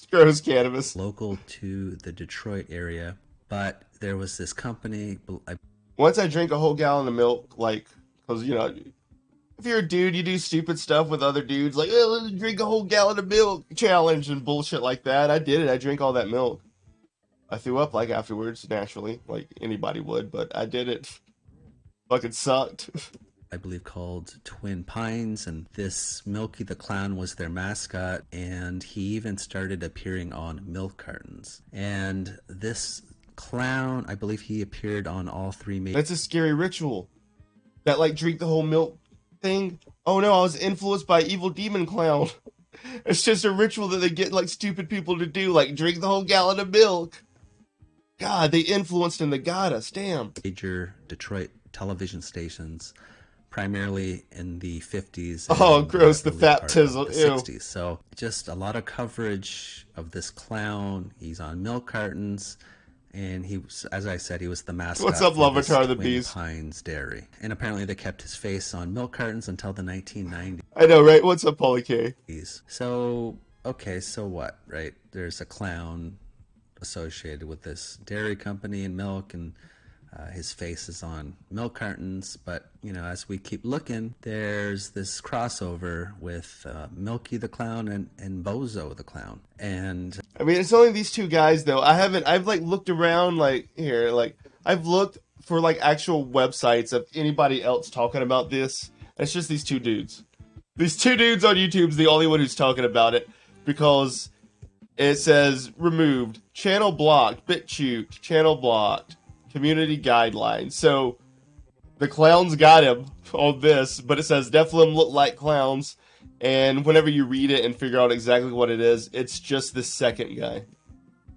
Gross cannabis. Local to the Detroit area, but there was this company... Once I drink a whole gallon of milk, like, because, you know... If you're a dude, you do stupid stuff with other dudes, like, oh, let's drink a whole gallon of milk challenge and bullshit like that. I did it. I drank all that milk. I threw up, like, afterwards, naturally, like anybody would, but I did it. Fucking sucked. I believe called Twin Pines, and this Milky the Clown was their mascot, and he even started appearing on milk cartons. And this clown, I believe he appeared on all three... That's a scary ritual. That, like, drink the whole milk thing. Oh no, I was influenced by evil demon clown. It's just a ritual that they get like stupid people to do, like drink the whole gallon of milk. God, they influenced and they got us. Damn. major Detroit television stations, primarily in the 50s Oh, and gross, the early fat part of tizzle, the ew. 60s. So just a lot of coverage of this clown. He's on milk cartons, and he was, as I said, he was the mascot What's up, for this Lovatar the Twin Beast? Pines Dairy. And apparently they kept his face on milk cartons until the 1990s. I know, right? What's up, Paulie K? So, okay, so what, right? There's a clown associated with this dairy company and milk, and his face is on milk cartons. But, you know, as we keep looking, there's this crossover with Milky the Clown and Bozo the Clown. And I mean, it's only these two guys, though. I've like looked around, like, here, like, I've looked for like actual websites of anybody else talking about this. It's just these two dudes. These two dudes on YouTube's the only one who's talking about it, because it says removed, channel blocked, BitChute, channel blocked, community guidelines. So the clowns got him on this, but it says Nephilim look like clowns, and whenever you read it and figure out exactly what it is, it's just this second guy.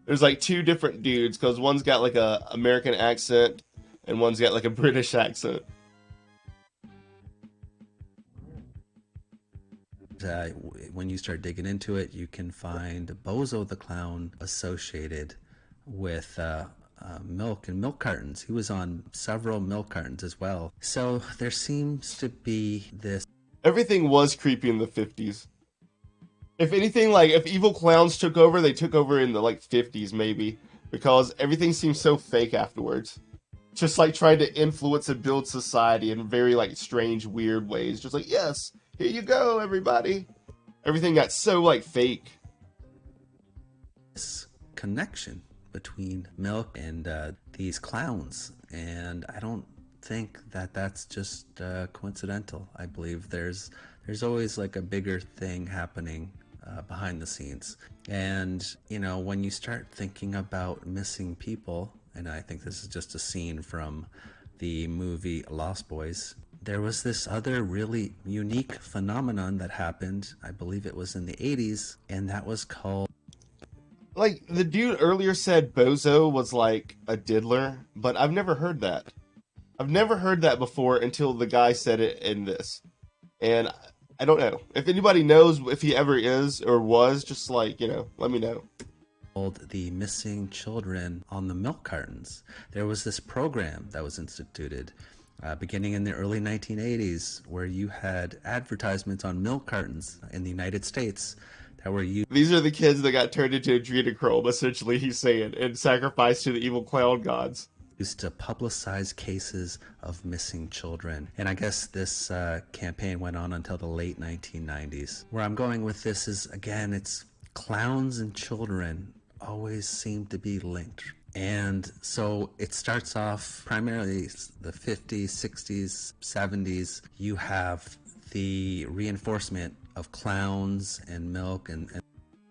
There's like two different dudes, because one's got like a American accent and one's got like a British accent. when you start digging into it, you can find Bozo the Clown associated with milk and milk cartons. He was on several milk cartons as well. So there seems to be this. Everything was creepy in the 50s. If anything, like, if evil clowns took over, they took over in the, like, 50s, maybe. Because everything seems so fake afterwards. Just, like, trying to influence and build society in very, like, strange, weird ways. Just like, yes, here you go, everybody. Everything got so, like, fake. This connection between milk and these clowns. And I don't think that that's just coincidental. I believe there's always, like, a bigger thing happening behind the scenes. And, you know, when you start thinking about missing people, and I think this is just a scene from the movie Lost Boys, there was this other really unique phenomenon that happened. I believe it was in the 80s, and that was called... Like, the dude earlier said Bozo was like a diddler, but I've never heard that. I've never heard that before until the guy said it in this. And I don't know. If anybody knows if he ever is or was, just like, you know, let me know. Called the Missing Children on the Milk Cartons. There was this program that was instituted beginning in the early 1980s where you had advertisements on milk cartons in the United States that were used. These are the kids that got turned into adrenochrome, essentially, he's saying, and sacrificed to the evil clown gods. Used to publicize cases of missing children. And I guess this campaign went on until the late 1990s. Where I'm going with this is, again, it's clowns and children always seem to be linked. And so it starts off primarily the 50s, 60s, 70s. You have the reinforcement of clowns and milk and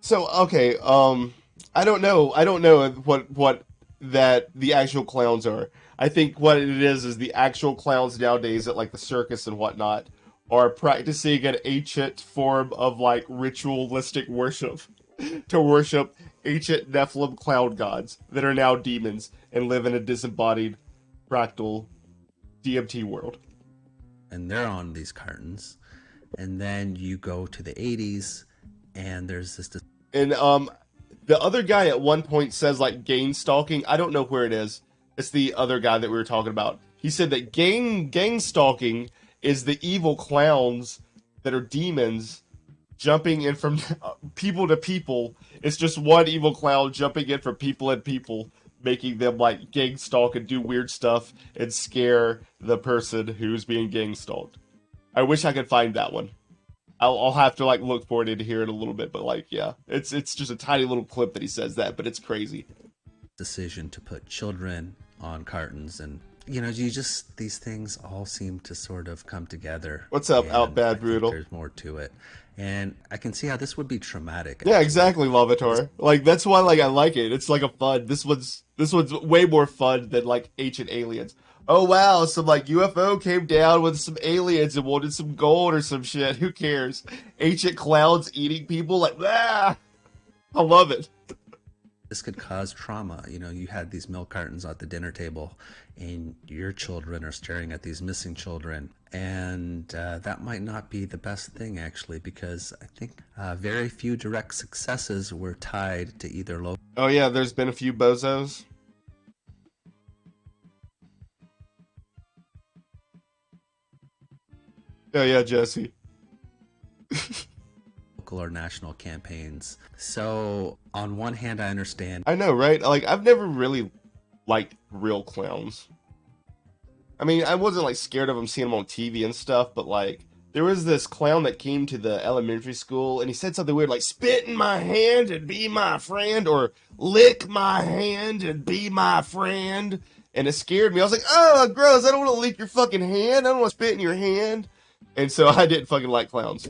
So, okay, I don't know what that the actual clowns are. I think what it is the actual clowns nowadays at like the circus and whatnot are practicing an ancient form of like ritualistic worship to worship ancient Nephilim clown gods that are now demons and live in a disembodied fractal DMT world. and they're on these cartons. And then you go to the 80s and there's this And the other guy at one point says like gang stalking. I don't know where it is. It's the other guy that we were talking about. He said that gang stalking is the evil clowns that are demons jumping in from people to people. It's just one evil clown jumping in from people and people, making them like gang stalk and do weird stuff and scare the person who's being gang stalked. I wish I could find that one. I'll have to like look for it and hear it a little bit, but like, yeah, it's just a tiny little clip that he says that, but it's crazy. decision to put children on cartons, and you know, you just, these things all seem to sort of come together. What's up, and Out Bad I think Brutal? there's more to it, and I can see how this would be traumatic. Yeah, exactly, Lavatar. Like, that's why like I like it. It's like a fun. This one's way more fun than like Ancient Aliens. Oh wow, some like UFO came down with some aliens and wanted some gold or some shit. Who cares? Ancient clowns eating people, like, ah! I love it. This could cause trauma. You know, you had these milk cartons at the dinner table and your children are staring at these missing children. And that might not be the best thing, actually, because I think very few direct successes were tied to either local. Oh yeah, there's been a few bozos. Oh yeah, Jesse. Or national campaigns. So on one hand, I understand. I know, right? Like, I've never really liked real clowns. I mean, I wasn't like scared of them seeing them on TV and stuff, but like, there was this clown that came to the elementary school and he said something weird like, spit in my hand and be my friend, or lick my hand and be my friend. And it scared me. I was like, oh, gross, I don't want to lick your fucking hand. I don't want to spit in your hand. And so I didn't fucking like clowns.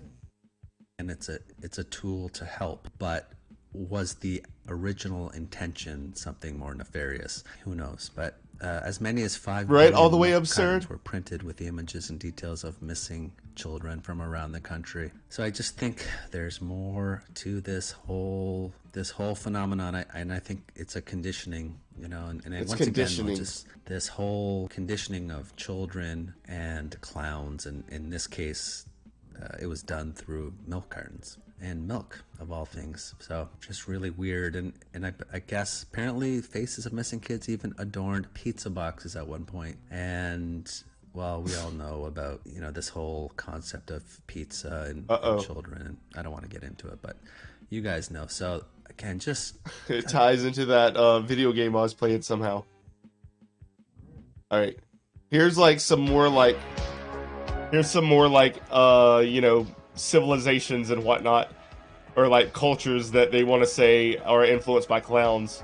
And it's a tool to help, but was the original intention something more nefarious? Who knows? But as many as 5 right, all the way milk absurd cartons were printed with the images and details of missing children from around the country. So I just think there's more to this whole phenomenon, and I think it's a conditioning, you know, and it's once conditioning. again, just this whole conditioning of children and clowns, and in this case, it was done through milk cartons and milk, of all things. So just really weird. And I guess apparently faces of missing kids even adorned pizza boxes at one point. And well, we all know about, you know, this whole concept of pizza and children. And I don't want to get into it, but you guys know. So again, just it ties into that video game I was playing somehow. All right, here's some more you know, civilizations and whatnot, or like cultures that they want to say are influenced by clowns.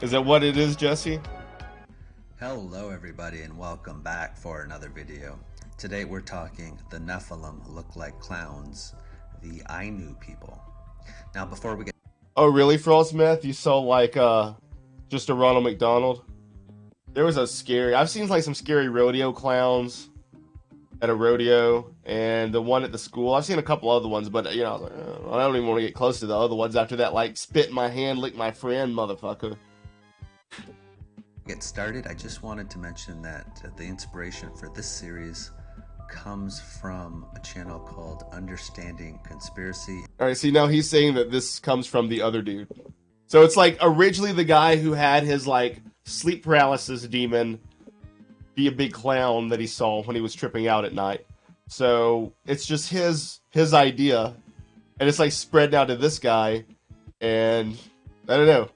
Is that what it is, Jesse? hello everybody and welcome back for another video. Today we're talking the Nephilim look like clowns, the Ainu people. Now before we get... Oh really, Frostsmith? You saw like just a Ronald McDonald? There was a scary... I've seen like some scary rodeo clowns at a rodeo, and the one at the school. I've seen a couple other ones, but you know, I was like, oh, I don't even want to get close to the other ones after that, like spit in my hand, lick my friend, motherfucker. Get started, I just wanted to mention that the inspiration for this series comes from a channel called Understanding Conspiracy. Alright, see, now he's saying that this comes from the other dude. So it's like originally the guy who had his like sleep paralysis demon be a big clown that he saw when he was tripping out at night. So it's just his idea, and it's like spread out to this guy, and I don't know.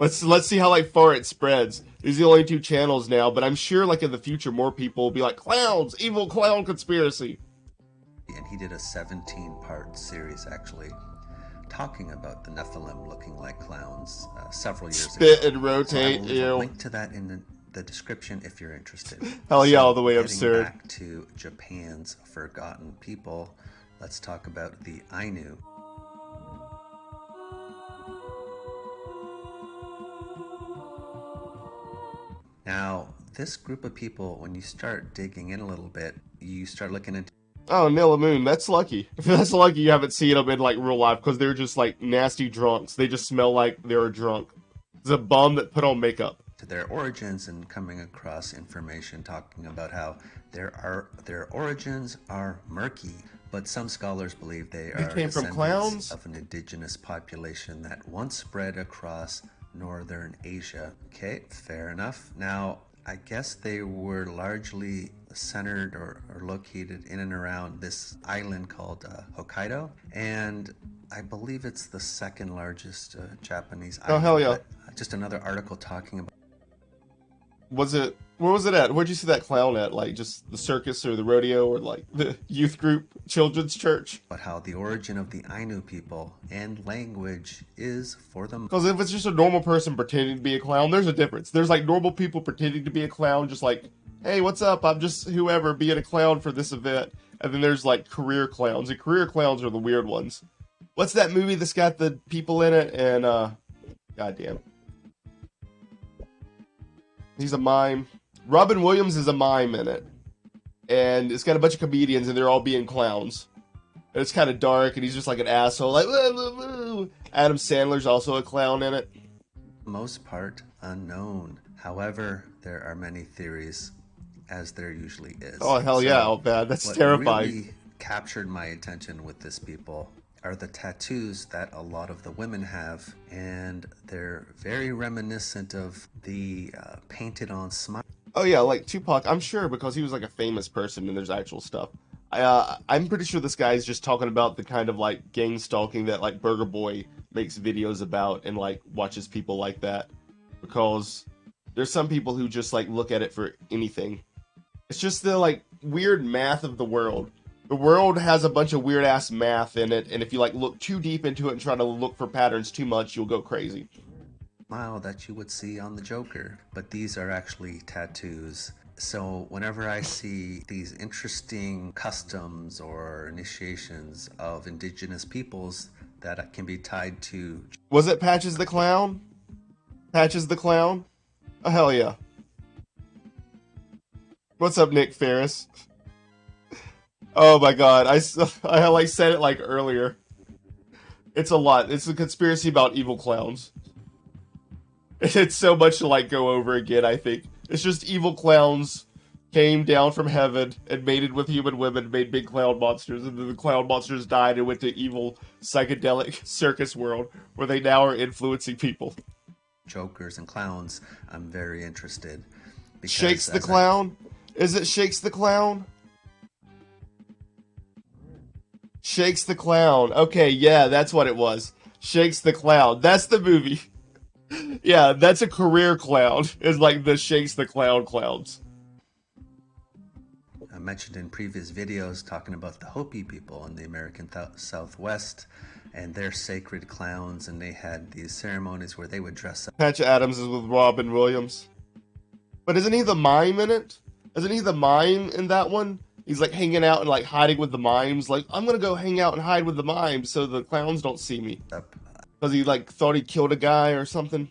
Let's see how like far it spreads. These are the only two channels now, but I'm sure like in the future more people will be like, clowns, evil clown conspiracy. And he did a 17-part series actually talking about the Nephilim looking like clowns several years Spit ago. and rotate, So I will leave a ew. link to that in the description if you're interested. Hell yeah, So, all the way getting absurd. Back to Japan's forgotten people, let's talk about the Ainu. Now, this group of people, when you start digging in a little bit, you start looking into... Oh, Nilla Moon, that's lucky. That's lucky you haven't seen them in like real life, because they're just like nasty drunks. They just smell like they're drunk. It's a bum that put on makeup. To their origins, and coming across information talking about how their origins are murky, but some scholars believe they are came from descendants clowns? of an indigenous population that once spread across northern Asia. Okay, fair enough. Now, I guess they were largely centered or located in and around this island called Hokkaido, and I believe it's the second largest Japanese island. Oh, hell yeah. But just another article talking about... Where was it at? Where'd you see that clown at? Like just the circus or the rodeo or like the youth group children's church? But how the origin of the Ainu people and language is for them. Because if it's just a normal person pretending to be a clown, there's a difference. There's like normal people pretending to be a clown, just like, hey, what's up? I'm just whoever being a clown for this event. And then there's like career clowns, and career clowns are the weird ones. What's that movie that's got the people in it? And goddamn, he's a mime. Robin Williams is a mime in it. And it's got a bunch of comedians, and they're all being clowns. And it's kind of dark, and he's just like an asshole, like, woo, woo, woo. Adam Sandler's also a clown in it. Most part unknown. However, there are many theories, as there usually is. Oh, hell yeah, oh, bad. That's what terrifying. Really captured my attention with this people are the tattoos that a lot of the women have, and they're very reminiscent of the painted on smile. Oh yeah, like Tupac, I'm sure, because he was like a famous person and there's actual stuff. I'm pretty sure this guy's just talking about the kind of like gang stalking that like Burger Boy makes videos about and like watches people like that. Because there's some people who just like look at it for anything. It's just the like weird math of the world. The world has a bunch of weird ass math in it, and if you like look too deep into it and try to look for patterns too much, you'll go crazy. Smile that you would see on the Joker, but these are actually tattoos. So whenever I see these interesting customs or initiations of indigenous peoples that can be tied to... Was it Patches the Clown? Patches the Clown? Oh, hell yeah. What's up, Nick Ferris? Oh my god, I like said it like earlier. It's a lot. It's a conspiracy about evil clowns. It's so much to like go over again, I think. It's just evil clowns came down from heaven and mated with human women, made big clown monsters, and then the clown monsters died and went to evil psychedelic circus world where they now are influencing people. Jokers and clowns, I'm very interested. Shakes the Clown? Is it Shakes the Clown? Shakes the Clown. Okay, yeah, that's what it was. Shakes the Clown. That's the movie. Yeah, that's a career clown. It's like the Shakes the Clown clowns. I mentioned in previous videos talking about the Hopi people in the American Southwest and their sacred clowns, and they had these ceremonies where they would dress up. Patch Adams is with Robin Williams. But isn't he the mime in it? Isn't he the mime in that one? He's like hanging out and like hiding with the mimes. Like, I'm gonna go hang out and hide with the mimes so the clowns don't see me. Because he like thought he killed a guy or something.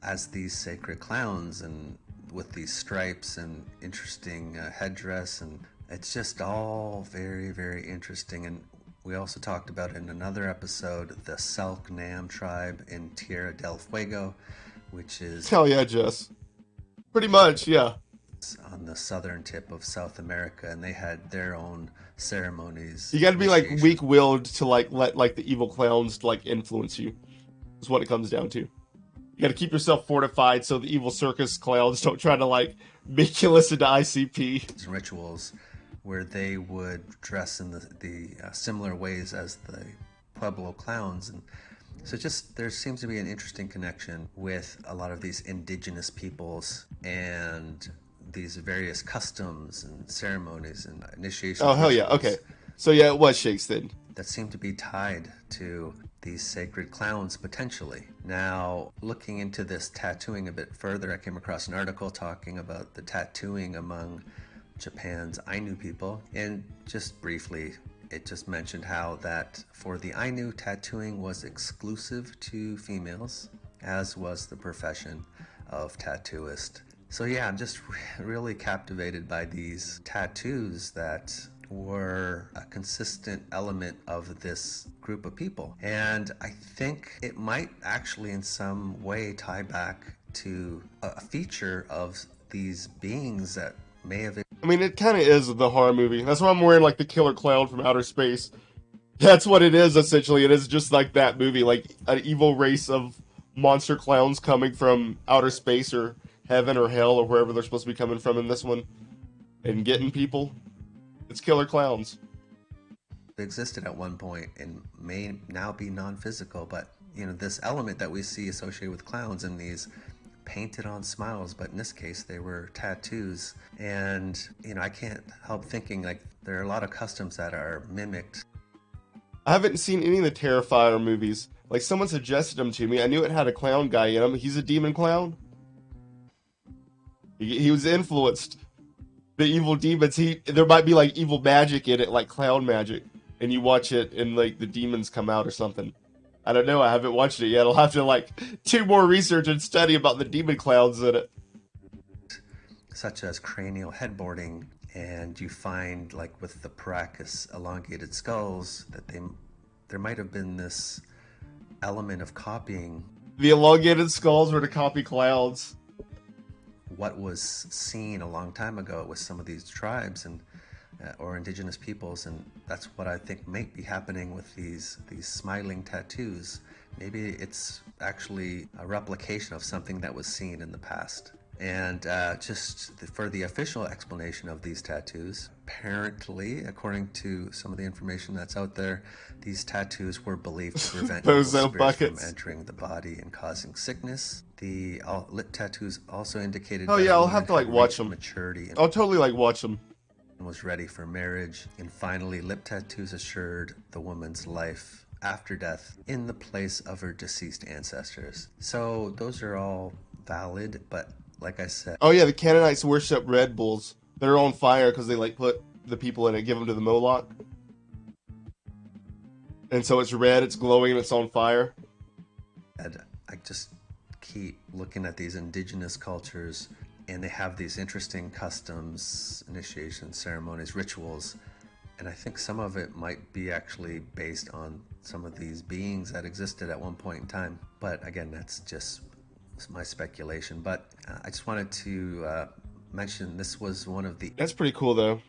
As these sacred clowns and with these stripes and interesting headdress, and it's just all very, very interesting. And we also talked about in another episode the Selknam tribe in Tierra del Fuego, which is... Hell yeah, Jess. Pretty much, yeah. On the southern tip of South America, and they had their own ceremonies. You gotta be like weak-willed to like let like the evil clowns like influence you. Is what it comes down to. You gotta keep yourself fortified so the evil circus clowns don't try to like make you listen to ICP. Rituals where they would dress in the similar ways as the Pueblo clowns, and so just there seems to be an interesting connection with a lot of these indigenous peoples and these various customs and ceremonies and initiations. Oh hell yeah, okay. So yeah, it was Shakes then. That seem to be tied to these sacred clowns potentially. Now, looking into this tattooing a bit further, I came across an article talking about the tattooing among Japan's Ainu people, and just briefly, it just mentioned how that for the Ainu, tattooing was exclusive to females, as was the profession of tattooist. So yeah, I'm just really captivated by these tattoos that were a consistent element of this group of people. And I think it might actually in some way tie back to a feature of these beings that may have... I mean, it kind of is the horror movie. That's why I'm wearing like the killer clown from outer space. That's what it is, essentially. It is just like that movie, like an evil race of monster clowns coming from outer space or heaven or hell or wherever they're supposed to be coming from in this one and getting people. It's killer clowns. It existed at one point and may now be non-physical, but you know, this element that we see associated with clowns and these painted on smiles, but in this case they were tattoos. And you know, I can't help thinking like there are a lot of customs that are mimicked. I haven't seen any of the Terrifier movies. Like, someone suggested them to me. I knew it had a clown guy in him. He's a demon clown. He was influenced. The evil demons, there might be like evil magic in it, like clown magic. And you watch it and like the demons come out or something. I don't know, I haven't watched it yet. I'll have to like do more research and study about the demon clowns in it. such as cranial headboarding, and you find, like with the Paracas elongated skulls, that there might have been this element of copying The elongated skulls were to copy clouds. what was seen a long time ago with some of these tribes and or indigenous peoples, and that's what I think might be happening with these smiling tattoos. Maybe it's actually a replication of something that was seen in the past. And for the official explanation of these tattoos, apparently, according to some of the information that's out there, these tattoos were believed to prevent evil Bozo spirits from buckets. entering the body and causing sickness. The lip tattoos also indicated Oh that yeah, a I'll woman have to like had watch reached them. maturity I'll totally like watch them. and was ready for marriage. And finally, lip tattoos assured the woman's life after death in the place of her deceased ancestors. So those are all valid, but like I said, Oh yeah, the Canaanites worship Red Bulls. They're on fire because they like put the people in it, give them to the Moloch. And so it's red, it's glowing, and it's on fire. I just keep looking at these indigenous cultures, and they have these interesting customs, initiation ceremonies, rituals, and I think some of it might be actually based on some of these beings that existed at one point in time. But again, that's just my speculation. But I just wanted to mention this was one of the That's pretty cool though.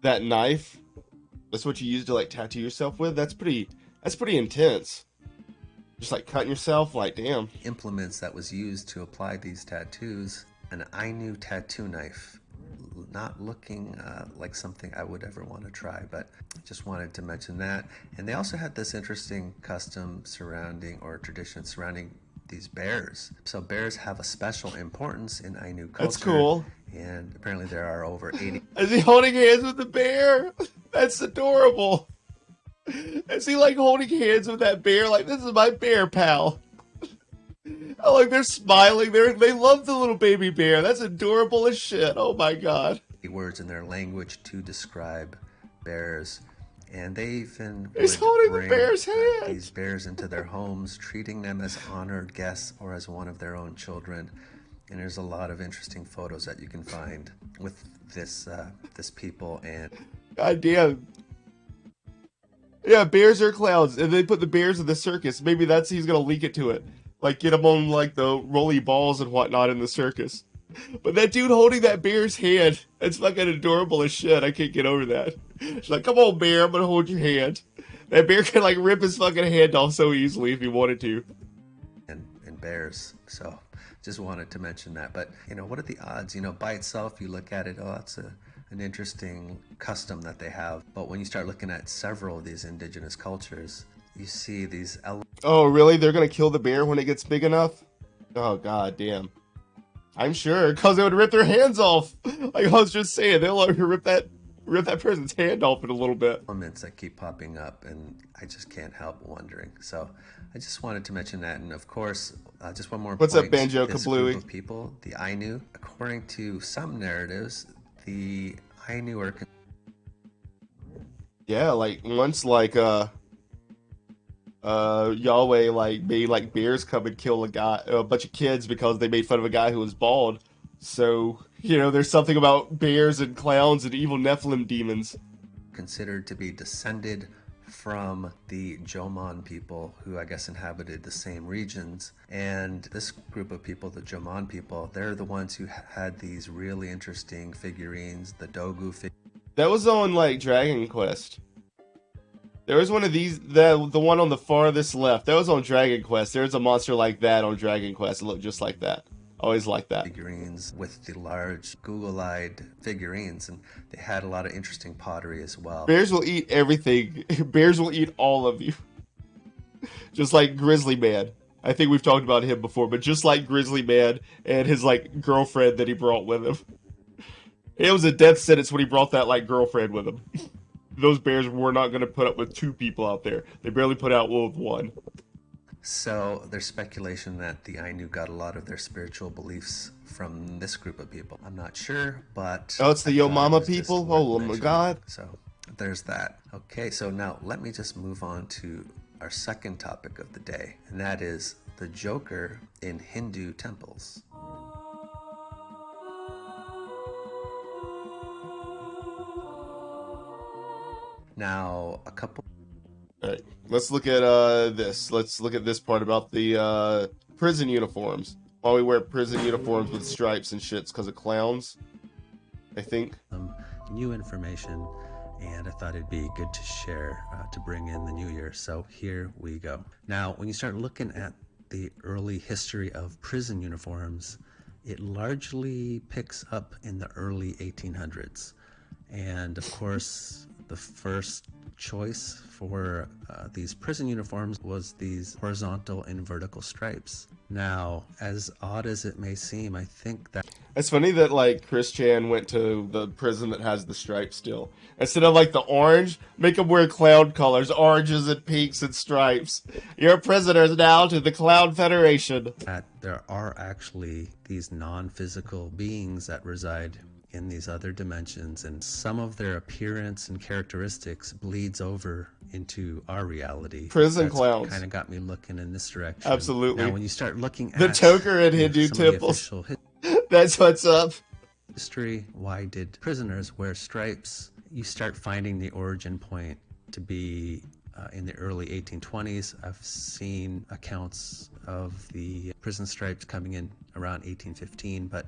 That knife, that's what you use to like tattoo yourself with. That's pretty intense. Just like cutting yourself, like damn. implements that was used to apply these tattoos. An Ainu tattoo knife, not looking like something I would ever want to try, but just wanted to mention that. And they also had this interesting custom tradition surrounding these bears. So bears have a special importance in Ainu culture. That's cool. And apparently there are over 80 Is he holding hands with the bear? That's adorable. Is he like holding hands with that bear? Like, this is my bear pal. Oh, like they're smiling. They love the little baby bear. That's adorable as shit. Oh my god. words in their language to describe bears. And they even He's would holding the bring bear's hand. these bears into their homes, treating them as honored guests or as one of their own children. And there's a lot of interesting photos that you can find with this people. And God damn. Yeah, bears are clowns, and they put the bears in the circus. Maybe he's gonna leak it to it, like get them on like the rolly balls and whatnot in the circus. But that dude holding that bear's hand, that's fucking adorable as shit. I can't get over that. She's like, "Come on, bear, I'm gonna hold your hand." That bear can like rip his fucking hand off so easily if he wanted to. and bears. So just wanted to mention that. But what are the odds? By itself, you look at it, oh, that's an interesting custom that they have. But when you start looking at several of these indigenous cultures, you see these Oh, really? They're gonna kill the bear when it gets big enough? Oh, god damn. I'm sure, because they would rip their hands off. Like I was just saying, they'll rip that person's hand off in a little bit. elements that keep popping up, and I just can't help wondering. So I just wanted to mention that. And of course, just one more What's point. up, Banjo This Kablooey? group of people, the Ainu, according to some narratives, the Ainu are Yeah, like once like Yahweh like made like bears come and kill a bunch of kids because they made fun of a guy who was bald. So, there's something about bears and clowns and evil Nephilim demons. considered to be descended from the Jomon people, who I guess inhabited the same regions. And this group of people, the Jomon people, they're the ones who had these really interesting figurines, the Dogu That was on like Dragon Quest. There was one of these, the one on the farthest left. That was on Dragon Quest. There's a monster like that on Dragon Quest. It looked just like that. Always like that. figurines with the large Google-eyed figurines, and they had a lot of interesting pottery as well. Bears will eat everything. Bears will eat all of you. Just like Grizzly Man. I think we've talked about him before, but just like Grizzly Man and his like girlfriend that he brought with him. It was a death sentence when he brought that like girlfriend with him. Those bears were not going to put up with two people out there. They barely put out with one. So there's speculation that the Ainu got a lot of their spiritual beliefs from this group of people. I'm not sure, but Oh, it's the I Yo thought it Mama was just people? worth Oh my mentioning. god. So there's that. Okay, so now let me just move on to our second topic of the day, and that is the Joker in Hindu temples. Now, a couple. All right, let's look at this. Let's look at this part about the prison uniforms. Why we wear prison uniforms with stripes and shits because of clowns, I think. New information, and I thought it'd be good to share to bring in the new year. So here we go. Now, when you start looking at the early history of prison uniforms, it largely picks up in the early 1800s. And of course, the first choice for these prison uniforms was these horizontal and vertical stripes. Now, as odd as it may seem, I think that It's funny that like Chris Chan went to the prison that has the stripes still. Instead of like the orange, make them wear clown colors, oranges and pinks and stripes. You're prisoners now to the Clown Federation. that there are actually these non-physical beings that reside in these other dimensions, and some of their appearance and characteristics bleeds over into our reality. Prison clowns. Kind of got me looking in this direction. Absolutely. Now, when you start looking The at Toker and Hindu some of the temples. official That's what's up. history, why did prisoners wear stripes? You start finding the origin point to be in the early 1820s. I've seen accounts of the prison stripes coming in around 1815, but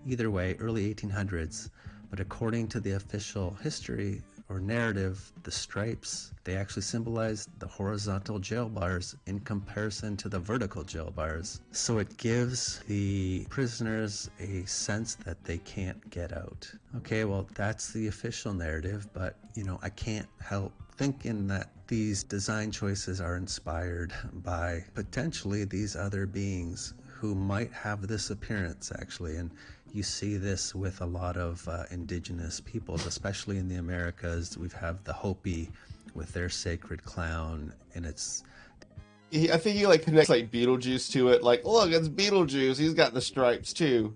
either way, early 1800s. But according to the official history or narrative, the stripes, they actually symbolize the horizontal jail bars in comparison to the vertical jail bars. So it gives the prisoners a sense that they can't get out. Okay, well, that's the official narrative, but, you know, I can't help thinking that these design choices are inspired by potentially these other beings who might have this appearance, actually. And you see this with a lot of indigenous peoples, especially in the Americas. We have the Hopi with their sacred clown, and it's... I think he like connects like Beetlejuice to it. Like, look, it's Beetlejuice. He's got the stripes too.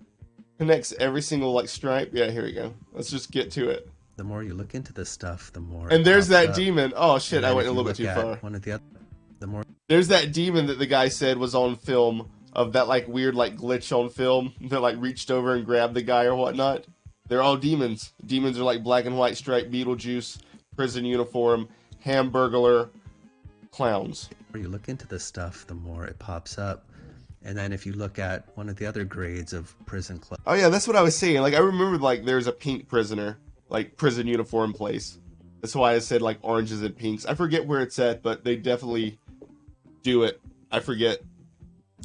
Connects every single like stripe. Yeah, here we go. Let's just get to it. The more you look into this stuff, the more... And there's that up. demon. Oh shit, And I then went if a you little bit look too at far. One of the other, the more... There's that demon that the guy said was on film, of that like weird like glitch on film that like reached over and grabbed the guy or whatnot. They're all demons. Demons are like black and white striped Beetlejuice, prison uniform, hamburglar, clowns. The more you look into this stuff, the more it pops up. And then if you look at one of the other grades of prison clothes... Oh yeah, that's what I was saying. Like I remembered like there's a pink prisoner, like prison uniform place. That's why I said like oranges and pinks. I forget where it's at, but they definitely do it. I forget.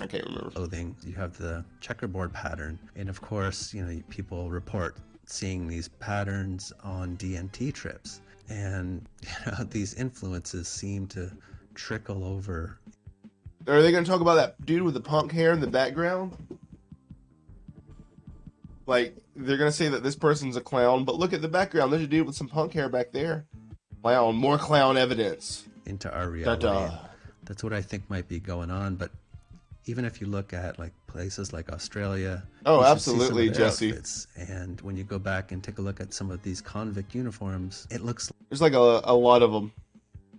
I can't remember. Clothing, you have the checkerboard pattern, and of course, you know, people report seeing these patterns on DMT trips, and you know, these influences seem to trickle over. Are they going to talk about that dude with the punk hair in the background? Like, they're going to say that this person's a clown, but look at the background. There's a dude with some punk hair back there. Clown. More clown evidence. Into our reality. Da-da. That's what I think might be going on, but even if you look at like places like Australia, Oh, you should absolutely, see some of their Jesse. outfits. And when you go back and take a look at some of these convict uniforms, it looks There's like a lot of them.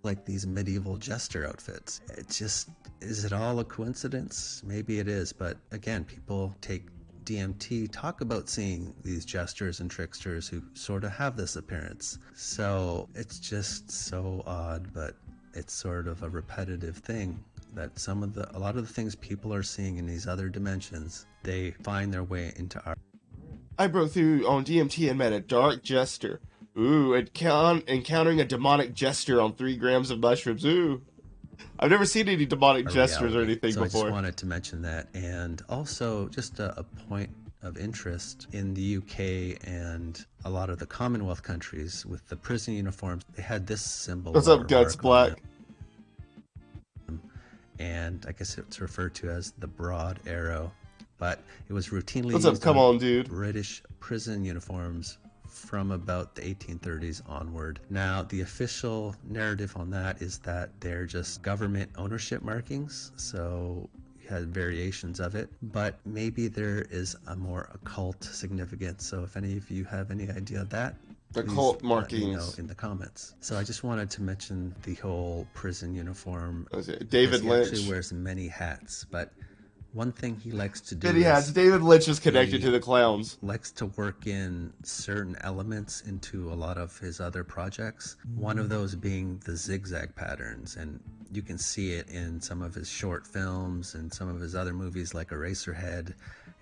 like these medieval jester outfits. It just, is it all a coincidence? Maybe it is, but again, people take DMT, talk about seeing these jesters and tricksters who sort of have this appearance. So it's just so odd, but it's sort of a repetitive thing that a lot of the things people are seeing in these other dimensions, they find their way into our... I broke through on DMT and met a dark jester. Ooh, encountering a demonic jester on 3 grams of mushrooms. Ooh. I've never seen any demonic jesters or anything so before. I just wanted to mention that. And also, just a point of interest, in the UK and a lot of the Commonwealth countries with the prison uniforms, they had this symbol. What's up, Guts Black? And I guess it's referred to as the broad arrow, but it was routinely What's up? used Come on, dude. British prison uniforms from about the 1830s onward. Now, the official narrative on that is that they're just government ownership markings, so you had variations of it, but maybe there is a more occult significance. So if any of you have any idea of that, Occult please let me know markings. in the comments. So I just wanted to mention the whole prison uniform. David because he Lynch. actually wears many hats, but One thing he likes to do That he has. is David Lynch is connected he to the clowns. likes to work in certain elements into a lot of his other projects. One of those being the zigzag patterns, and you can see it in some of his short films and some of his other movies like Eraserhead,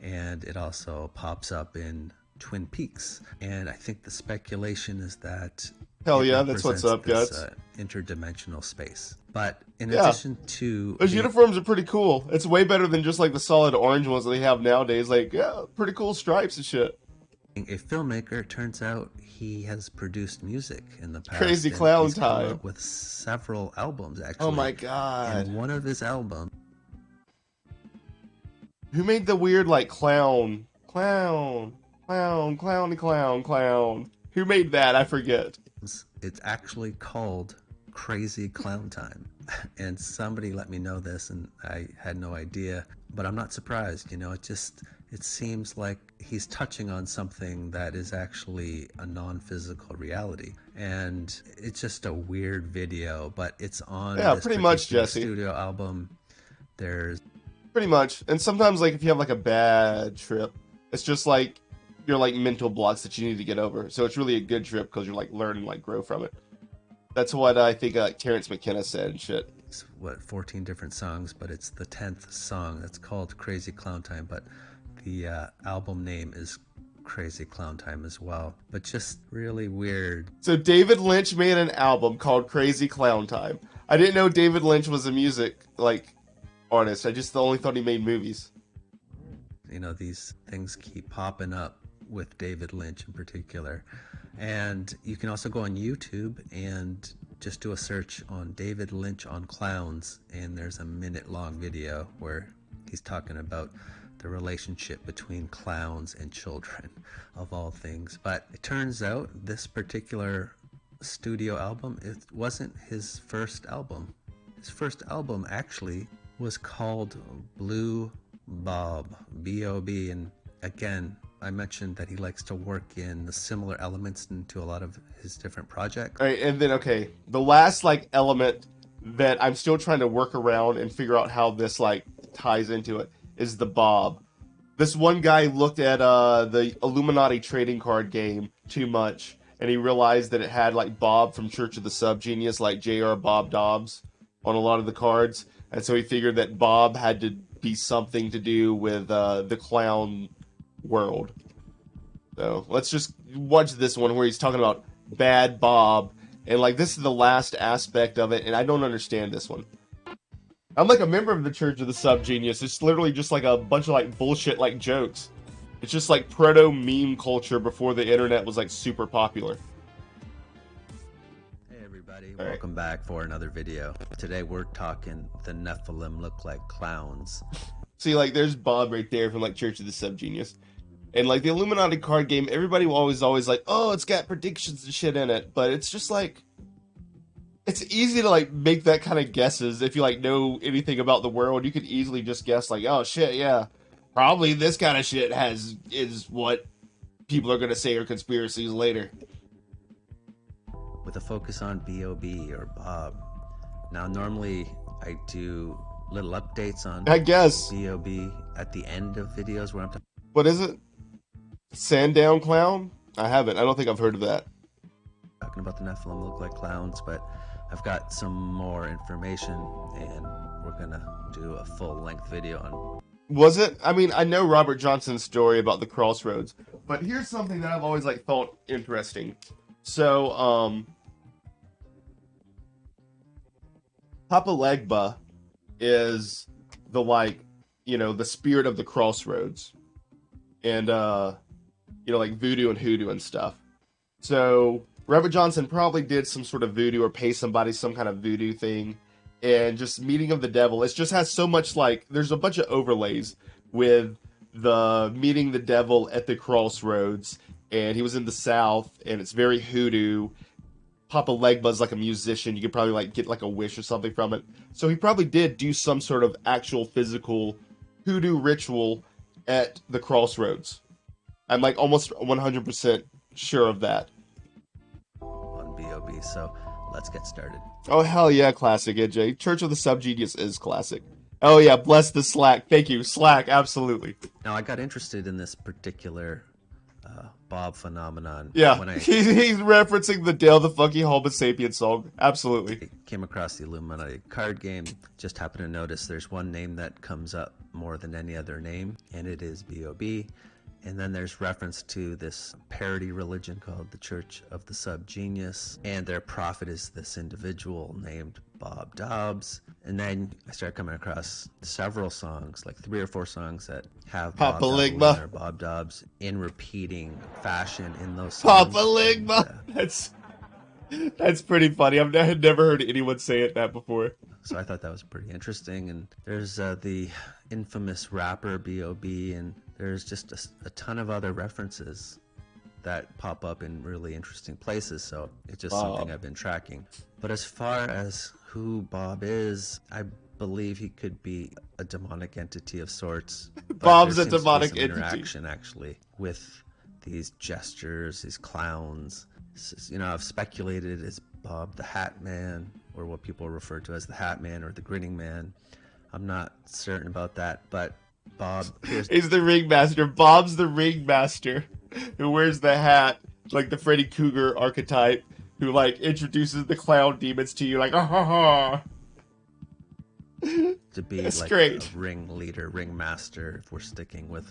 and it also pops up in Twin Peaks. And I think the speculation is that Hell it yeah, that's what's up, represents guys. this, interdimensional space. But in Yeah. addition to Those the- uniforms are pretty cool. It's way better than just like the solid orange ones that they have nowadays. Like, yeah, pretty cool stripes and shit. a filmmaker, it turns out he has produced music in the past. Crazy and Clown he's come Time. out with several albums, actually. Oh my god. And one of his albums, Who made the weird like clown? Who made that? I forget. it's actually called Crazy Clown Time. And somebody let me know this, and I had no idea. But I'm not surprised, you know, it seems like he's touching on something that is actually a non-physical reality. And it's just a weird video, but it's on Yeah, this pretty much, particular Jesse. studio album. There's Pretty much. And sometimes like if you have like a bad trip, it's just like your like mental blocks that you need to get over. So it's really a good trip because you're like learning, like grow from it. That's what I think Terrence McKenna said and shit. 14 different songs, but it's the 10th song that's called Crazy Clown Time, but the album name is Crazy Clown Time as well. But just really weird. So David Lynch made an album called Crazy Clown Time. I didn't know David Lynch was a music like artist. I just only thought he made movies. You know, these things keep popping up with David Lynch in particular. And you can also go on YouTube and just do a search on David Lynch on clowns, and there's a minute-long video where he's talking about the relationship between clowns and children, of all things. But it turns out this particular studio album, it wasn't his first album. His first album actually was called Blue Bob, B-O-B, and again, I mentioned that he likes to work in the similar elements into a lot of his different projects. All right, and then okay, the last like element that I'm still trying to work around and figure out how this like ties into it is the Bob. This one guy looked at the Illuminati trading card game too much, and he realized that it had like Bob from Church of the Subgenius, like J.R. Bob Dobbs, on a lot of the cards, and so he figured that Bob had to be something to do with the clown world. So let's just watch this one where he's talking about Bad Bob, and like this is the last aspect of it, and I don't understand this one. I'm like a member of the Church of the Subgenius. It's literally just like a bunch of like bullshit like jokes. It's just like proto meme culture before the internet was like super popular. Hey everybody, All right. welcome back for another video. Today we're talking the Nephilim look like clowns. See, like there's Bob right there from like Church of the Subgenius. And like the Illuminati card game, everybody always like, oh, it's got predictions and shit in it, but it's just like, it's easy to like make that kind of guesses if you like know anything about the world. You could easily just guess like, oh shit, yeah, probably this kind of shit is what people are gonna say are conspiracies later. With a focus on B.O.B. or Bob. Now normally I do little updates on I guess. B.O.B. at the end of videos where I'm What is it? Sandown Clown? I haven't. I don't think I've heard of that. talking about the Nephilim look like clowns, but I've got some more information and we're gonna do a full-length video on. Was it? I mean, I know Robert Johnson's story about the crossroads, but here's something that I've always like thought interesting. So, Papa Legba is the like, you know, the spirit of the crossroads, and you know, like voodoo and hoodoo and stuff. So Robert Johnson probably did some sort of voodoo or pay somebody some kind of voodoo thing, and just meeting of the devil. It just has so much like there's a bunch of overlays with the meeting the devil at the crossroads, and he was in the South, and it's very hoodoo. Papa Legba's like a musician. You could probably like get like a wish or something from it. So he probably did do some sort of actual physical hoodoo ritual at the crossroads. I'm like almost 100% sure of that. On B.O.B. So let's get started. Oh hell yeah, classic AJ. Church of the Subgenius is classic. Oh yeah, bless the Slack. Thank you, Slack. Absolutely. Now, I got interested in this particular Bob phenomenon Yeah, when I he's referencing the Dale the Funky Homo Sapien song. Absolutely. came across the Illuminati card game. Just happened to notice there's one name that comes up more than any other name, and it is Bob. And then there's reference to this parody religion called the Church of the Subgenius, and their prophet is this individual named Bob Dobbs. And then I started coming across several songs, like 3 or 4 songs that have Papa Bob Dobbs Ligma. or Bob Dobbs in repeating fashion in those songs. Papa Ligma. That's pretty funny. I had never heard anyone say it that before. So I thought that was pretty interesting. And there's the infamous rapper B.O.B. and there's just a ton of other references that pop up in really interesting places. So it's just something I've been tracking. But as far as who Bob is, I believe he could be a demonic entity of sorts. But Bob's there a seems to be demonic some entity. interaction actually with these gestures, these clowns. You know, I've speculated as Bob the Hat Man, or what people refer to as the Hat Man or the Grinning Man. I'm not certain about that, but Bob appears. He's the ringmaster. Bob's the ringmaster who wears the hat, like the Freddy Krueger archetype, who like introduces the clown demons to you, like ah ha ha. To be That's like great. a ringleader, ringmaster, if we're sticking with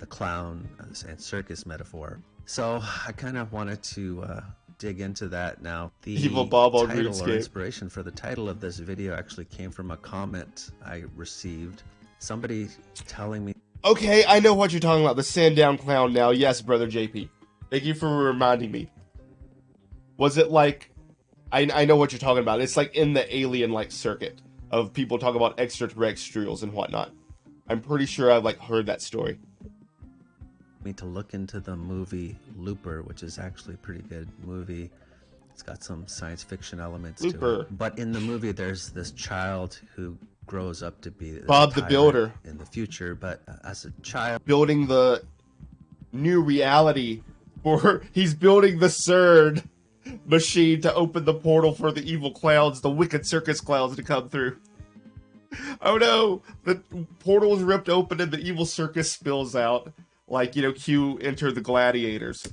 the clown and circus metaphor. So I kind of wanted to dig into that now. The Evil Bob on title or RuneScape. inspiration for the title of this video actually came from a comment I received. Somebody telling me Okay, I know what you're talking about. The Sandown Clown now. Yes, brother JP. Thank you for reminding me. Was it like... I know what you're talking about. It's like in the alien-like circuit of people talking about extraterrestrials and whatnot. I'm pretty sure I've like heard that story. me to look into the movie Looper, which is actually a pretty good movie. It's got some science fiction elements to Looper. it. But in the movie, there's this child who grows up to be Bob a the tyrant Builder. in the future. But as a child, Building the new reality for... He's building the CERN machine to open the portal for the evil clowns, the wicked circus clowns to come through. Oh no! The portal is ripped open and the evil circus spills out. Like, you know, cue Enter the Gladiators.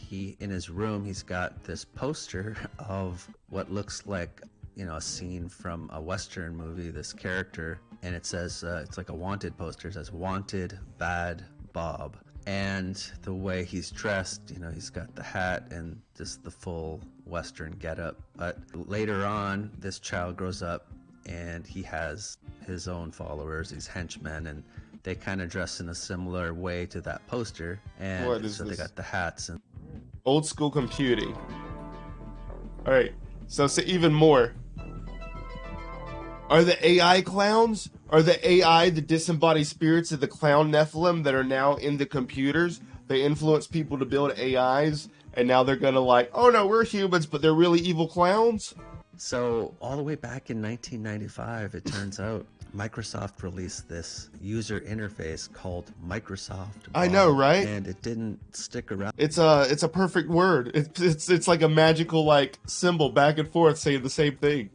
he in his room, he's got this poster of what looks like, you know, a scene from a Western movie, this character, and it says, it's like a wanted poster. It says, "Wanted Bad Bob." And the way he's dressed, you know, he's got the hat and just the full Western getup. But later on, this child grows up and he has his own followers, these henchmen, and they kind of dress in a similar way to that poster. And What is so they this? got the hats and Old school computing. Alright, so even more. Are the AI clowns? Are the AI the disembodied spirits of the clown Nephilim that are now in the computers? They influence people to build AIs, and now they're gonna like, oh no, we're humans, but they're really evil clowns? So all the way back in 1995, it turns out Microsoft released this user interface called Microsoft I know, Bob, right? And it didn't stick around It's a perfect word. It's like a magical like symbol back and forth saying the same thing.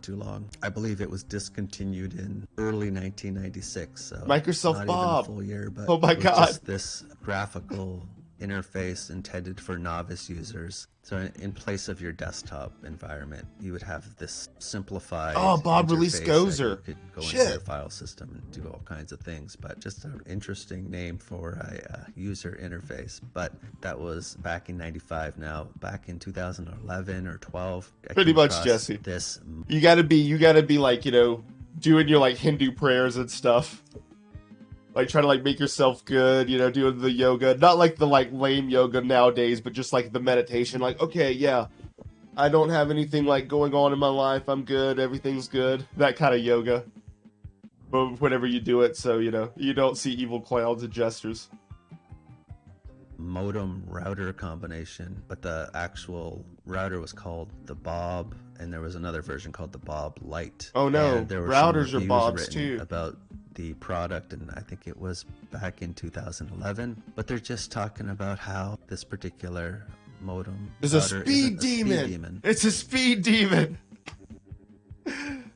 too long. I believe it was discontinued in early 1996. So Microsoft not Bob. even a full year, but Oh my it was God. just this graphical interface intended for novice users. So in place of your desktop environment, you would have this simplified. Oh, Bob released interface that Gozer. You could go into Shit. your file system and do all kinds of things, but just an interesting name for a user interface. But that was back in '95. Now, back in 2011 or 12, I Pretty came much, across Jesse. This You gotta be like, you know, doing your like Hindu prayers and stuff. Like trying to like make yourself good, you know, doing the yoga. Not like the like lame yoga nowadays, but just like the meditation. Like, okay, yeah, I don't have anything like going on in my life. I'm good. Everything's good. That kind of yoga. But whenever you do it, so, you know, you don't see evil clowns and gestures. modem router combination, but the actual router was called the Bob, and there was another version called the Bob Lite. Oh, no. And there were Routers some are reviews Bobs, written too. about the product, and I think it was back in 2011. But they're just talking about how this particular modem There's a router speed isn't a demon. speed demon. It's a speed demon.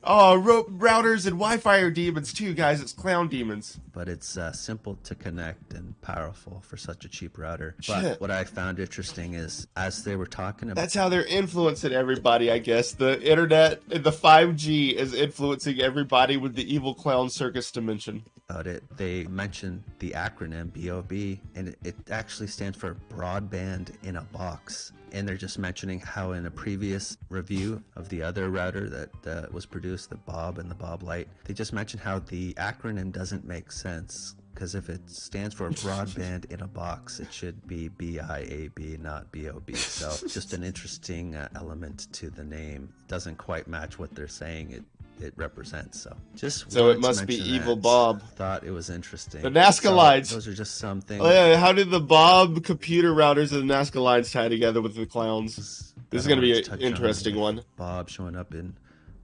Oh, routers and Wi-Fi are demons too, guys. It's clown demons. But it's simple to connect and powerful for such a cheap router. Shit. But what I found interesting is, as they were talking about That's how they're influencing everybody, I guess. The internet and the 5G is influencing everybody with the evil clown circus dimension. it, they mentioned the acronym BOB, and it actually stands for broadband in a box. And they're just mentioning how in a previous review of the other router that was produced, the Bob and the Bob Lite, they just mentioned how the acronym doesn't make sense. Because if it stands for broadband in a box, it should be BIAB, not BOB. So just an interesting element to the name. It doesn't quite match what they're saying it represents. So it must be Evil Bob. Thought it was interesting. The Nazca lines. Those are just some things. Oh, yeah, how did the Bob computer routers and the Nazca lines tie together with the clowns? This is going to be an interesting one. Bob showing up in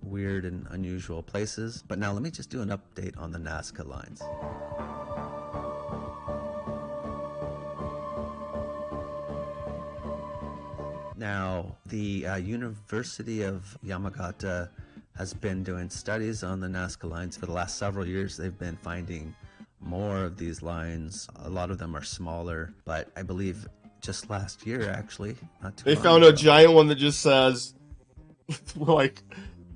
weird and unusual places. But now let me just do an update on the Nazca lines. Now, the University of Yamagata has been doing studies on the Nazca lines for the last several years. They've been finding more of these lines. A lot of them are smaller, but I believe just last year, actually, not too They long found ago, a giant one that just says, like,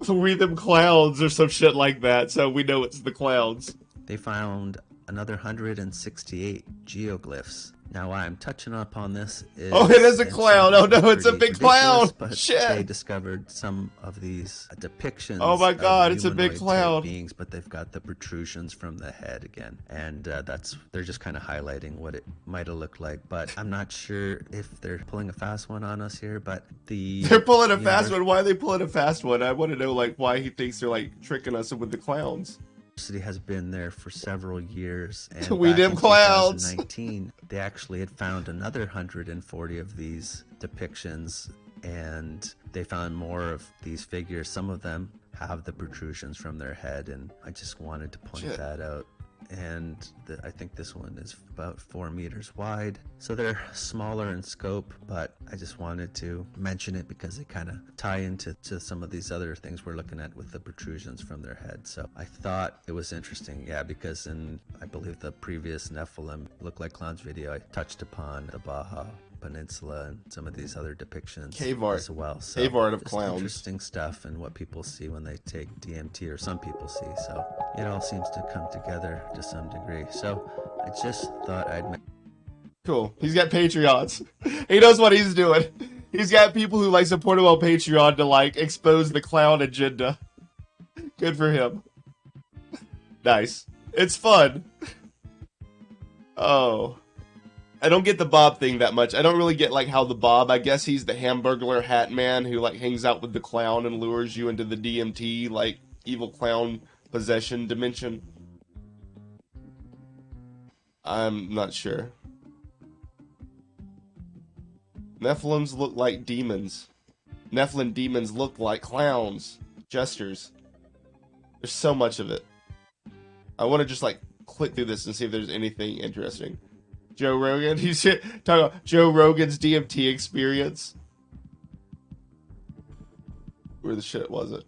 "We them clowns" or some shit like that, so we know it's the clowns. They found another 168 geoglyphs. Now, why I'm touching upon this is... Oh, it is a and clown! some Oh no, it's a pretty big clown! ridiculous, But Shit! they discovered some of these depictions. Oh my of god, it's a big humanoid type clown! beings, but they've got the protrusions from the head again, and they're just kind of highlighting what it might have looked like. But I'm not sure if they're pulling a fast one on us here. But they're pulling a fast one. Why are they pulling a fast one? I want to know, like, why he thinks they're like tricking us with the clowns. City has been there for several years, and We back them in clowns. 2019, they actually had found another 140 of these depictions, and they found more of these figures. Some of them have the protrusions from their head, and I just wanted to point that out. And I think this one is about 4 meters wide, so they're smaller in scope, but I just wanted to mention it because they kind of tie into some of these other things we're looking at with the protrusions from their head. So I thought it was interesting, yeah, because in, I believe, the previous Nephilim Look Like Clowns video, I touched upon the Baja Peninsula and some of these other depictions Cave art. as well. So Cave art of just clowns. interesting stuff and what people see when they take DMT, or some people see. So it all seems to come together to some degree. So I just thought I'd Cool. He's got Patreons. He knows what he's doing. He's got people who like support him on Patreon to like expose the clown agenda. Good for him. Nice. It's fun. Oh. I don't get the Bob thing that much. I don't really get like how the Bob, I guess he's the Hamburglar hat man who like hangs out with the clown and lures you into the DMT, like evil clown possession dimension. I'm not sure. Nephilims look like demons. Nephilim demons look like clowns. Jesters. There's so much of it. I want to just like click through this and see if there's anything interesting. Joe Rogan, he's talking about Joe Rogan's DMT experience. Where the shit was it?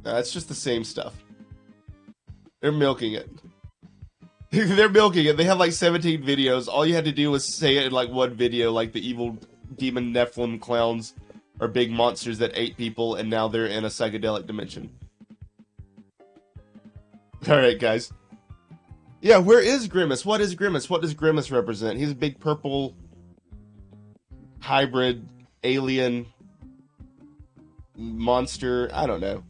Nah, it's just the same stuff. They're milking it. They're milking it. They have like 17 videos. All you had to do was say it in like one video, like the evil demon Nephilim clowns are big monsters that ate people, and now they're in a psychedelic dimension. Alright, guys. Yeah, where is Grimace? What is Grimace? What does Grimace represent? He's a big purple hybrid alien monster. I don't know.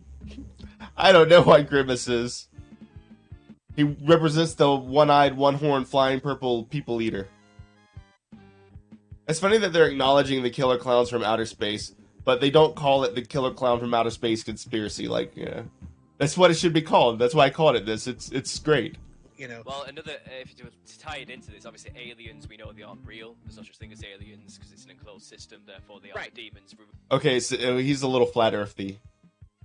I don't know what Grimace is. He represents the one-eyed, one-horned, flying purple people eater. It's funny that they're acknowledging the killer clowns from outer space, but they don't call it the killer clown from outer space conspiracy. Like, yeah. That's what it should be called. That's why I called it this. It's great. You know. Well, another, if to tie it into this, obviously aliens, we know they aren't real. There's no such thing as aliens because it's an enclosed system, therefore they are demons. Okay, so he's a little flat earthy.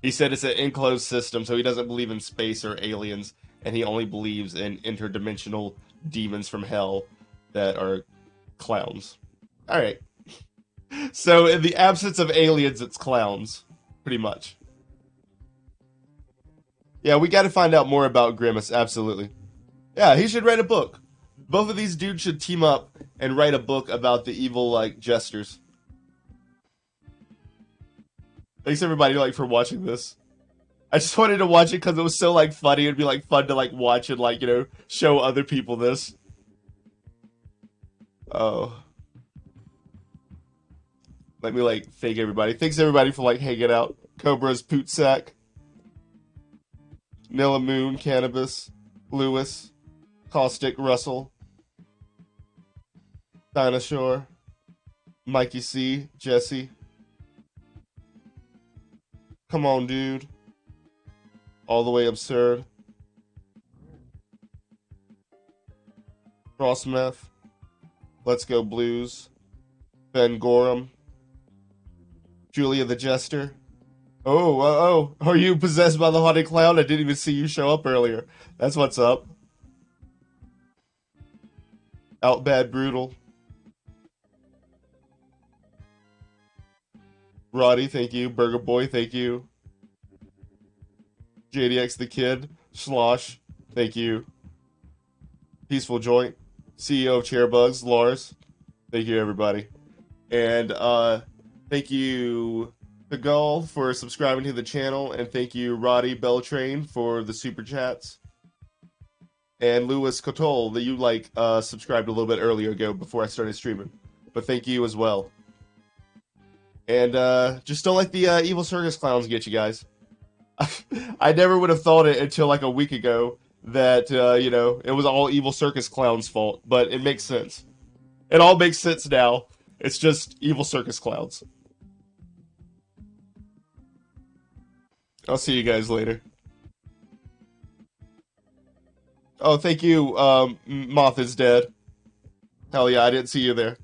He said it's an enclosed system, so he doesn't believe in space or aliens, and he only believes in interdimensional demons from hell that are clowns. Alright. So in the absence of aliens, it's clowns, pretty much. Yeah, we got to find out more about Grimace. Absolutely. Yeah, he should write a book. Both of these dudes should team up and write a book about the evil like jesters. Thanks everybody like for watching this. I just wanted to watch it because it was so like funny. It'd be like fun to like watch and like, you know, show other people this. Oh. Let me like thank everybody. Thanks everybody for like hanging out. Cobra's Poot Sack. Nilla Moon, Cannabis, Lewis, Caustic, Russell, Dinosaur, Mikey C, Jesse. Come on, dude. All the way absurd. Frostmeth. Let's Go Blues. Ben Gorham. Julia the Jester. Oh, are you possessed by the haunted clown? I didn't even see you show up earlier. That's what's up. Out Bad Brutal. Roddy, thank you. Burger Boy, thank you. JDX the Kid. Slosh, thank you. Peaceful Joint. CEO of Chairbugs, Lars. Thank you, everybody. And, thank you, Pagal, for subscribing to the channel. And thank you, Roddy Beltrain, for the super chats. And Louis Cotole, that you, like, subscribed a little bit earlier ago before I started streaming. But thank you as well. And, just don't let the, evil circus clowns get you guys. I never would have thought it until, like, a week ago that, you know, it was all evil circus clowns' fault. But it makes sense. It all makes sense now. It's just evil circus clowns. I'll see you guys later. Oh, thank you, Moth is Dead. Hell yeah, I didn't see you there.